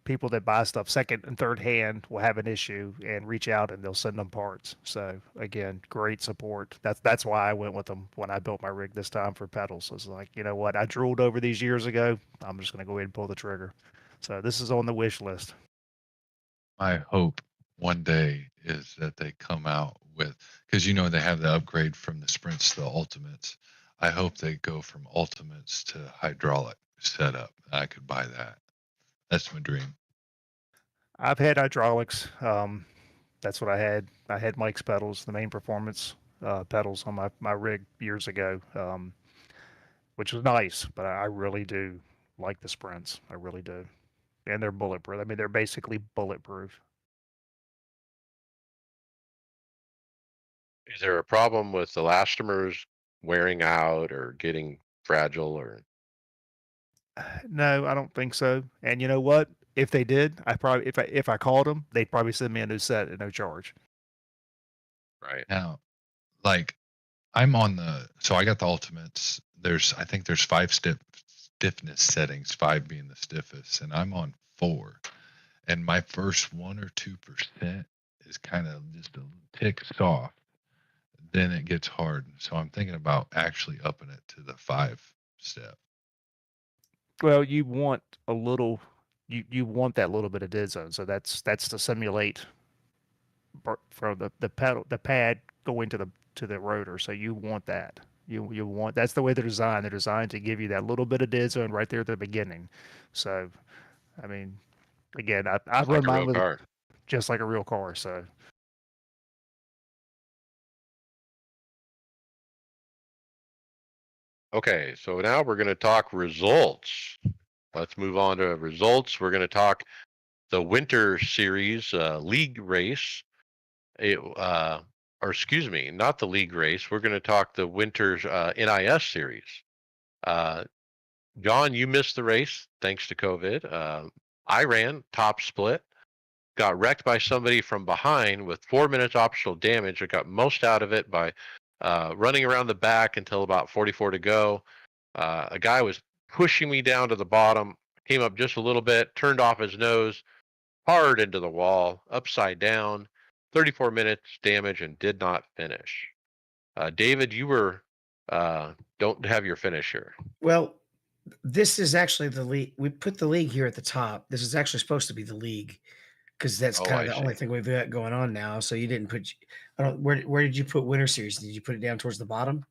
People that buy stuff second and third hand will have an issue and reach out and they'll send them parts. So again, great support. That's why I went with them when I built my rig this time for pedals. It's like, you know what, I drooled over these years ago. I'm just going to go ahead and pull the trigger. So this is on the wish list. My hope one day is that they come out with, because they have the upgrade from the Sprints to the Ultimates. I hope they go from Ultimates to hydraulic setup. I could buy that. That's my dream. I've had hydraulics. That's what I had. I had Mike's pedals, the main performance pedals on my rig years ago, which was nice. But I really do like the Sprints. I really do, and they're bulletproof. I mean, they're basically bulletproof. Is there a problem with elastomers wearing out or getting fragile or? No, I don't think so. And you know what? If they did, I probably if I called them, they'd probably send me a new set at no charge. Right. Now, like I'm on so I got the Ultimates. I think there's 5 stiffness settings, 5 being the stiffest, and I'm on 4. And my first 1 or 2% is kind of just a tick soft. then it gets hard. So I'm thinking about actually upping it to the 5-step. Well, you want a little, you want that little bit of dead zone. So that's to simulate from the pad going to the rotor. So you want that. You want, that's the way they're designed. They're designed to give you that little bit of dead zone right there at the beginning. So, I mean, again, I've Like run a mine real with car. just like a real car. So Okay, so now we're going to talk results. Let's move on to results. We're going to talk the Winter Series league race. Or excuse me, not the league race. We're going to talk the Winter's NIS Series. Uh, John, you missed the race thanks to COVID. I ran top split, got wrecked by somebody from behind with 4 minutes optional damage. I got most out of it by running around the back until about 44 to go. A guy was pushing me down to the bottom, came up just a little bit, turned off his nose, hard into the wall, upside down, 34 minutes damage, and did not finish. David, you were don't have your finisher. Well, this is actually the league. We put the league here at the top. This is actually supposed to be the league because that's Oh, kind of I the only see. thing we've got going on now. So you didn't put. I don't. Where did you put Winter Series? Did you put it down towards the bottom?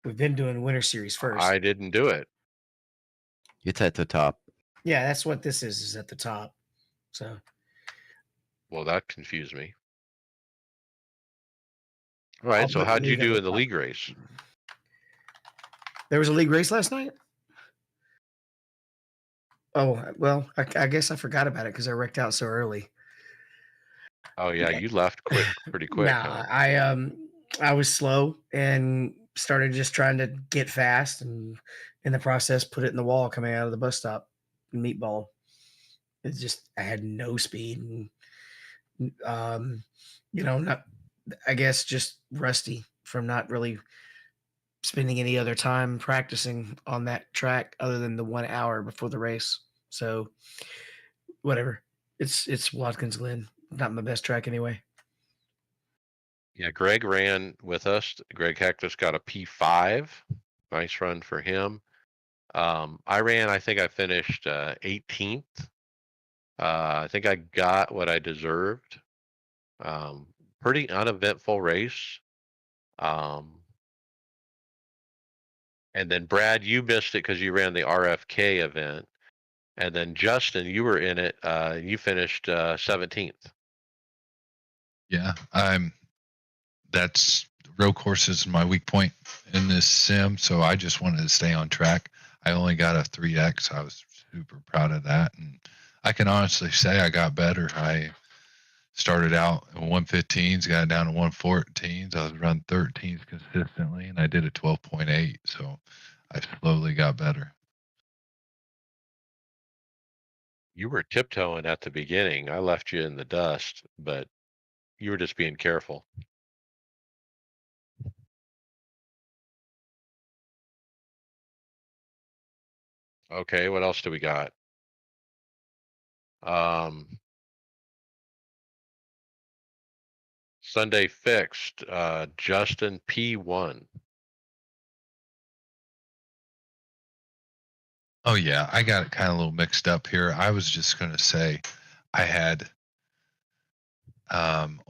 We've been doing Winter Series first. I didn't do it. It's at the top. Yeah, that's what this is at the top. So Well, that confused me. All I'll right, so put how'd you league at do the in the top. league race? There was a league race last night. Oh well, I guess I forgot about it because I wrecked out so early. Oh yeah, you left pretty quick, huh? Nah, I was slow and started just trying to get fast, and in the process, put it in the wall coming out of the bus stop. Meatball. It's just I had no speed, and not. I guess just rusty from not really spending any other time practicing on that track other than the 1 hour before the race. So whatever. It's Watkins Glen. Not my best track anyway. Yeah, Greg ran with us. Greg Hectus got a P5. Nice run for him. I ran, I think I finished 18th. I think I got what I deserved. Pretty uneventful race. And then Brad, you missed it because you ran the RFK event. And then Justin, you were in it. You finished 17th. Yeah, that's road courses my weak point in this sim, so I just wanted to stay on track. I only got a 3X. I was super proud of that, and I can honestly say I got better. I started out in 115s, got down to 114s. I was running 13s consistently, and I did a 12.8, so I slowly got better. You were tiptoeing at the beginning. I left you in the dust, but you were just being careful. Okay, what else do we got? Sunday fixed. Justin P1. Oh yeah, I got it kind of a little mixed up here. I was just going to say I had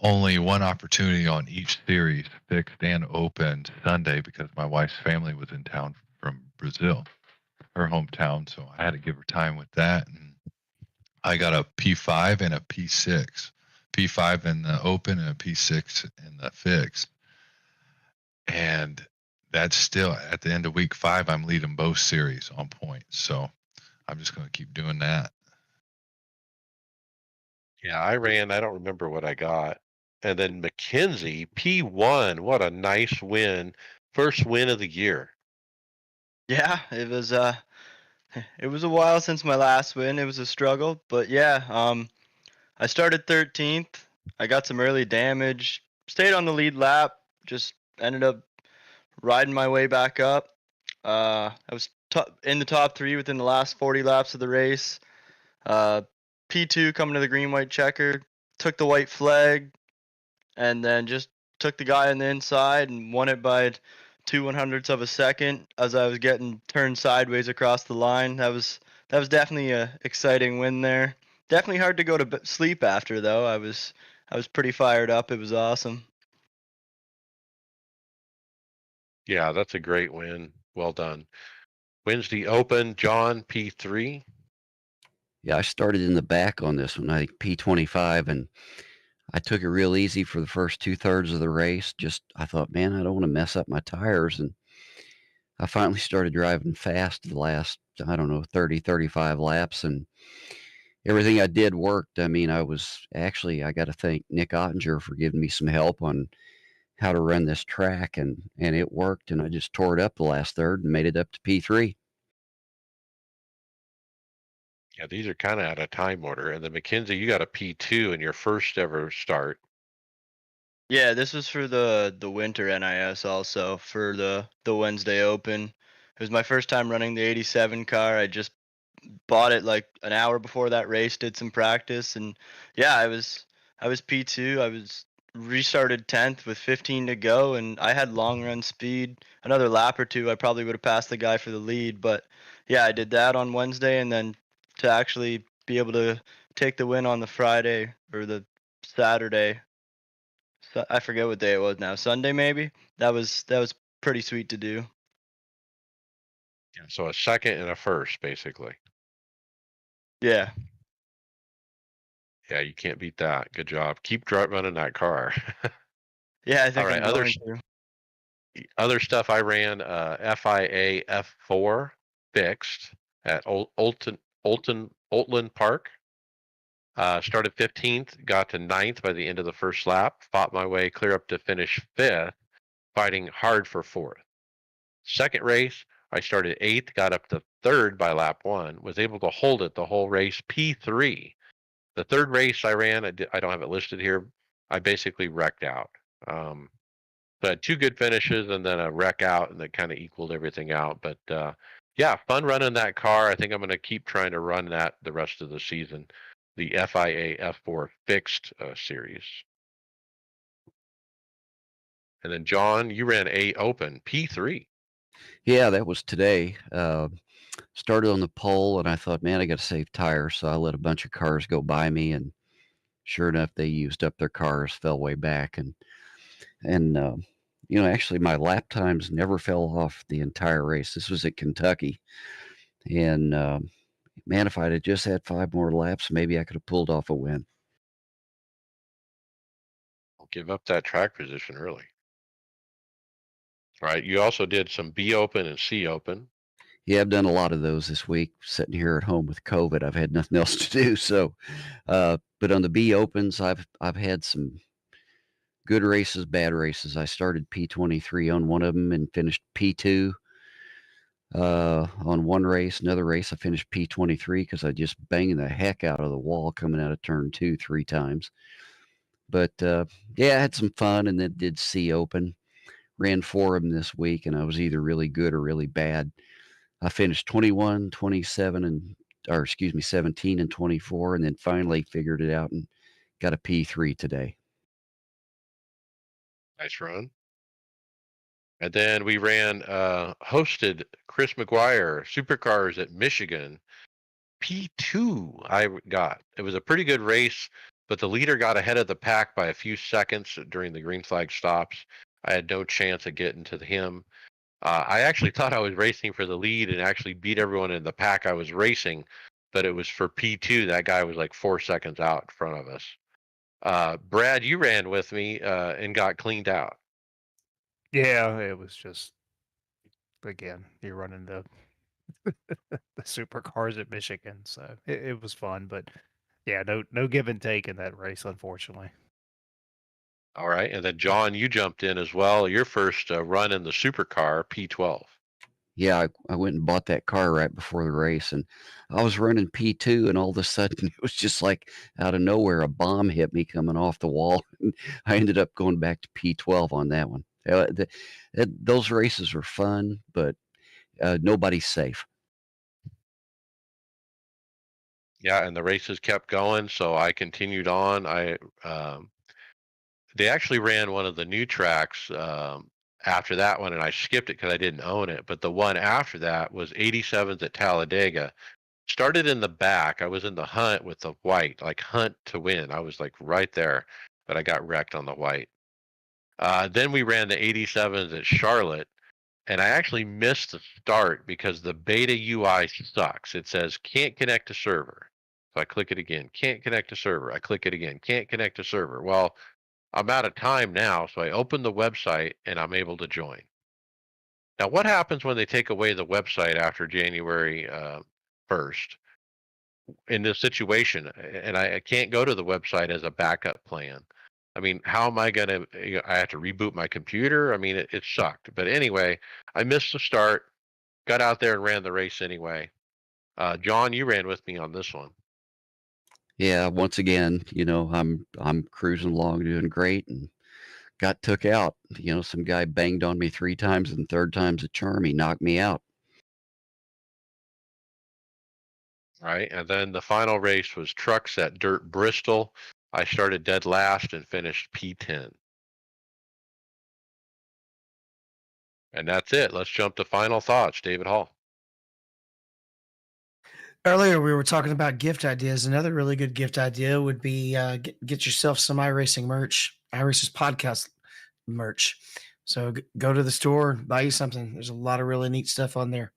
only one opportunity on each series, fixed and open Sunday, because my wife's family was in town from Brazil, her hometown. So I had to give her time with that. And I got a P5 and a P6, P5 in the open and a P6 in the fixed. And that's still at the end of week 5, I'm leading both series on points. So I'm just going to keep doing that. Yeah, I ran. I don't remember what I got. And then Mackenzie P1. What a nice win. First win of the year. Yeah, it was a while since my last win. It was a struggle, but yeah, I started 13th. I got some early damage. Stayed on the lead lap. Just ended up riding my way back up. I was in the top 3 within the last 40 laps of the race. P2 coming to the green white checker, took the white flag, and then just took the guy on the inside and won it by 2/100ths of a second as I was getting turned sideways across the line. That was definitely a exciting win there. Definitely hard to go to sleep after though. I was pretty fired up. It was awesome. Yeah, that's a great win. Well done. Wednesday Open, John P3. Yeah, I started in the back on this one, I think P25, and I took it real easy for the first 2/3 of the race. Just I thought, man, I don't want to mess up my tires, and I finally started driving fast the last, I don't know, 30, 35 laps, and everything I did worked. I mean, I got to thank Nick Ottinger for giving me some help on how to run this track, and it worked, and I just tore it up the last third and made it up to P3. Yeah, these are kind of out of time order. And then McKenzie, you got a P2 in your first ever start. Yeah, this was for the winter NIS also for the Wednesday Open. It was my first time running the 87 car. I just bought it like an hour before that race, did some practice, and yeah, I was P2. I was restarted 10th with 15 to go, and I had long run speed. Another lap or two, I probably would have passed the guy for the lead, but yeah, I did that on Wednesday, and then to actually be able to take the win on the Friday or the Saturday. I forget what day it was now. Sunday maybe. That was pretty sweet to do. Yeah, so a second and a first, basically. Yeah. Yeah, you can't beat that. Good job. Keep running that car. Yeah, I All think right, I'm going to. other stuff I ran, FIA F4 fixed at Oltland Park. Started 15th, got to 9th by the end of the first lap, fought my way clear up to finish 5th, fighting hard for 4th. Second race, I started 8th, got up to 3rd by lap 1, was able to hold it the whole race, P3. The third race I ran, I don't have it listed here, I basically wrecked out. So I had 2 good finishes and then a wreck out, and that kind of equaled everything out. But yeah, fun running that car. I think I'm going to keep trying to run that the rest of the season, the FIA F4 fixed series. And then John, you ran A Open P3. Yeah, that was today. Started on the pole, and I thought, man, I got to save tires, so I let a bunch of cars go by me, and sure enough, they used up their cars, fell way back, and actually, my lap times never fell off the entire race. This was at Kentucky, and man, if I'd have just had 5 more laps, maybe I could have pulled off a win. I'll give up that track position early. All right. You also did some B Open and C Open. Yeah, I've done a lot of those this week. Sitting here at home with COVID, I've had nothing else to do. So, but on the B Opens, I've had some good races, bad races. I started P23 on one of them and finished P2 on one race. Another race, I finished P23 because I just banged the heck out of the wall coming out of turn 2 3 times. But yeah, I had some fun and then did C Open. Ran 4 of them this week, and I was either really good or really bad. I finished 21, 27, or excuse me, 17 and 24, and then finally figured it out and got a P3 today. Nice run. And then we ran hosted Chris McGuire Supercars at Michigan. P2 I got. It was a pretty good race, but the leader got ahead of the pack by a few seconds during the green flag stops. I had no chance of getting to him. I actually thought I was racing for the lead and actually beat everyone in the pack I was racing, but it was for P2. That guy was like 4 seconds out in front of us. Brad, you ran with me and got cleaned out. Yeah, it was just again, you're running the the supercars at Michigan, so it was fun, but yeah, no give and take in that race, unfortunately. All right. And then, John, you jumped in as well. Your first run in the supercar, P12. Yeah, I went and bought that car right before the race, and I was running P2, and all of a sudden it was just like out of nowhere, a bomb hit me coming off the wall. And I ended up going back to P12 on that one. Those races are fun, but nobody's safe. Yeah, and the races kept going, so I continued on. I They actually ran one of the new tracks after that one, and I skipped it because I didn't own it. But the one after that was 87s at Talladega. Started in the back. I was in the hunt with the white, like hunt to win. I was like right there, but I got wrecked on the white. Then we ran the 87s at Charlotte, and I actually missed the start because the beta UI sucks. It says can't connect to server. So I click it again. Can't connect to server. I click it again. Can't connect to server. Well, I'm out of time now, so I open the website and I'm able to join. Now, what happens when they take away the website after January 1st in this situation? And I can't go to the website as a backup plan. I mean, how am I going to? I have to reboot my computer. I mean, it sucked. But anyway, I missed the start. Got out there and ran the race anyway. John, you ran with me on this one. Yeah, once again, I'm cruising along doing great and got took out. Some guy banged on me 3 times and third time's a charm. He knocked me out. Right. And then the final race was trucks at Dirt Bristol. I started dead last and finished P10. And that's it. Let's jump to final thoughts. David Hall. Earlier, we were talking about gift ideas. Another really good gift idea would be get yourself some iRacing merch, iRacers podcast merch. So go to the store, buy you something. There's a lot of really neat stuff on there.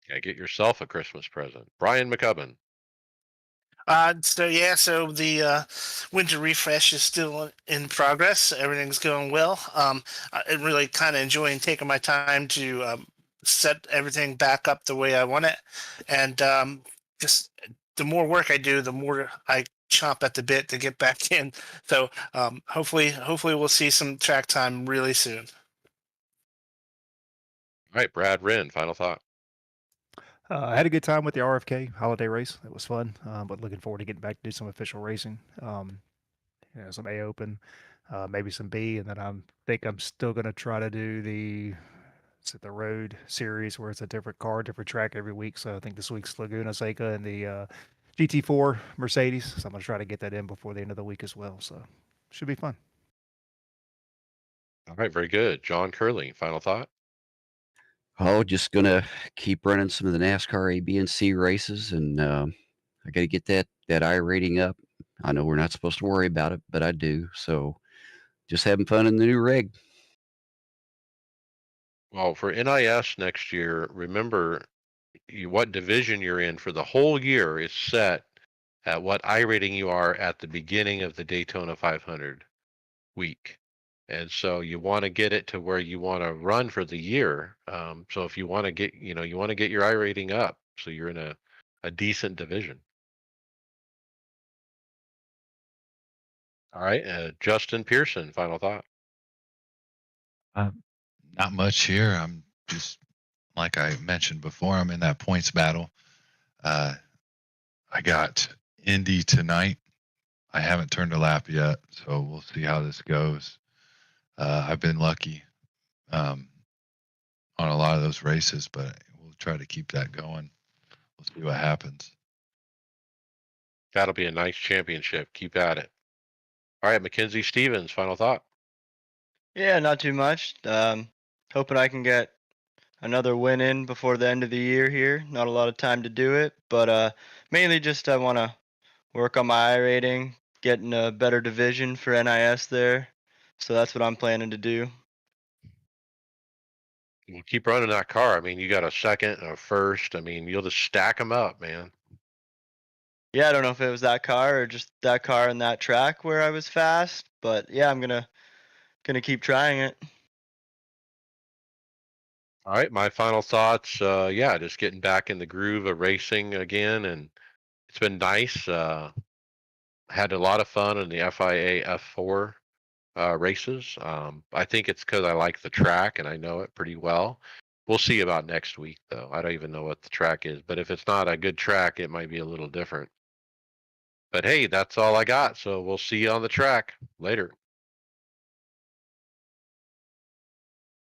Yeah, get yourself a Christmas present. Brian McCubbin. So the winter refresh is still in progress. Everything's going well. I'm really kind of enjoying taking my time to set everything back up the way I want it, and just the more work I do, the more I chomp at the bit to get back in. So hopefully we'll see some track time really soon. All right, Brad Wren, final thought. I had a good time with the RFK holiday race. It was fun, but looking forward to getting back to do some official racing. Some A Open, maybe some B, and then think I'm still going to try to do the road series where it's a different car, different track every week. So I think this week's Laguna Seca and the GT4 Mercedes. So I'm going to try to get that in before the end of the week as well. So should be fun. All right, very good. John Curley, final thought. Oh, just gonna keep running some of the NASCAR A, B, and C races, and I got to get that I rating up. I know we're not supposed to worry about it, but I do. So just having fun in the new rig. Well, for NIS next year, remember what division you're in for the whole year is set at what I rating you are at the beginning of the Daytona 500 week. And so you want to get it to where you want to run for the year. So if you want to get, you want to get your I rating up, so you're in a decent division. All right, Justin Pearson, final thought. Not much here. I'm just like I mentioned before. I'm in that points battle. I got Indy tonight. I haven't turned a lap yet, so we'll see how this goes. I've been lucky on a lot of those races, but we'll try to keep that going. We'll see what happens. That'll be a nice championship. Keep at it. All right, Mackenzie Stevens, final thought. Yeah, not too much. Hoping I can get another win in before the end of the year here. Not a lot of time to do it, but mainly just I want to work on my I rating, get in a better division for NIS there. So that's what I'm planning to do. Well, keep running that car. I mean, you got a second and a first. I mean, you'll just stack them up, man. Yeah, I don't know if it was that car or just that car and that track where I was fast, but yeah, I'm gonna keep trying it. All right, my final thoughts. Yeah, just getting back in the groove of racing again, and it's been nice. Had a lot of fun in the FIA F4 races. I think it's because I like the track and I know it pretty well. We'll see about next week, though. I don't even know what the track is, but if it's not a good track, it might be a little different. But hey, that's all I got. So we'll see you on the track later.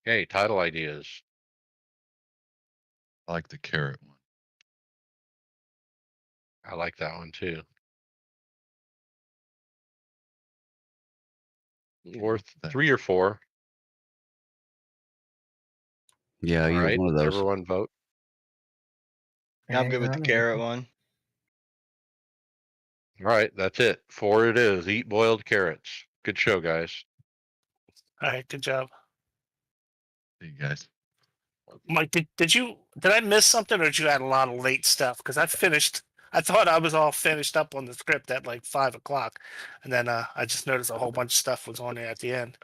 Okay, title ideas. I like the carrot one. I like that one too. or 3 or 4. Yeah, All either right, one of those. everyone vote. Yeah, I'm good with the carrot one. All right, that's it. 4 it is. Eat boiled carrots. Good show, guys. All right, good job. See you guys. Mike, did I miss something, or did you add a lot of late stuff? Because I finished. I thought I was all finished up on the script at like 5 o'clock, and then I just noticed a whole bunch of stuff was on there at the end.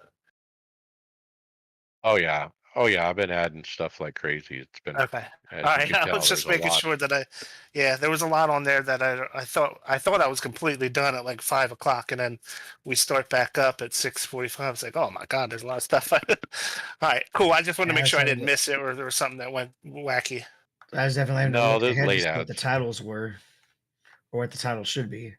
Oh yeah. Oh yeah, I've been adding stuff like crazy. It's been, Okay, as all you right. can I tell, was there's just a making lot. sure that yeah, there was a lot on there that I thought I was completely done at like 5 o'clock, and then we start back up at 6:45. It's like, oh my god, there's a lot of stuff. All right, cool. I just wanted to Yeah, make sure I so didn't miss it, or there was something that went wacky. I was definitely having to No, look there's ahead to late see what the ads. titles were or what the title should be.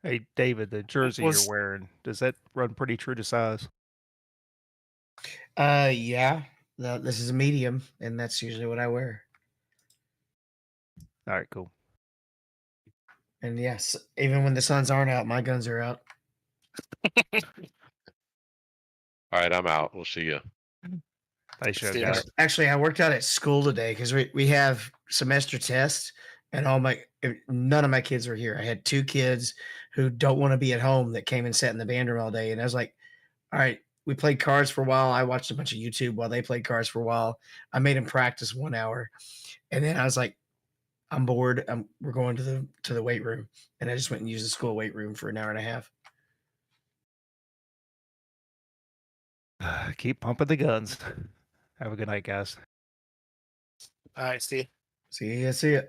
Hey, David, the jersey you're Was wearing, does that run pretty true to size? Yeah. This is a medium, and that's usually what I wear. All right, cool. And yes, even when the suns aren't out, my guns are out. All right, I'm out. We'll see you. Nice show, See you, guys. man. Actually, I worked out at school today because we have semester tests, and none of my kids were here. I had 2 kids who don't want to be at home that came and sat in the band room all day, and I was like, all right. We played cards for a while. I watched a bunch of YouTube while they played cards for a while. I made them practice 1 hour, and then I was like, I'm bored. We're going to the weight room, and I just went and used the school weight room for an hour and a half. Keep pumping the guns. Have a good night, guys. all right, see you. See ya.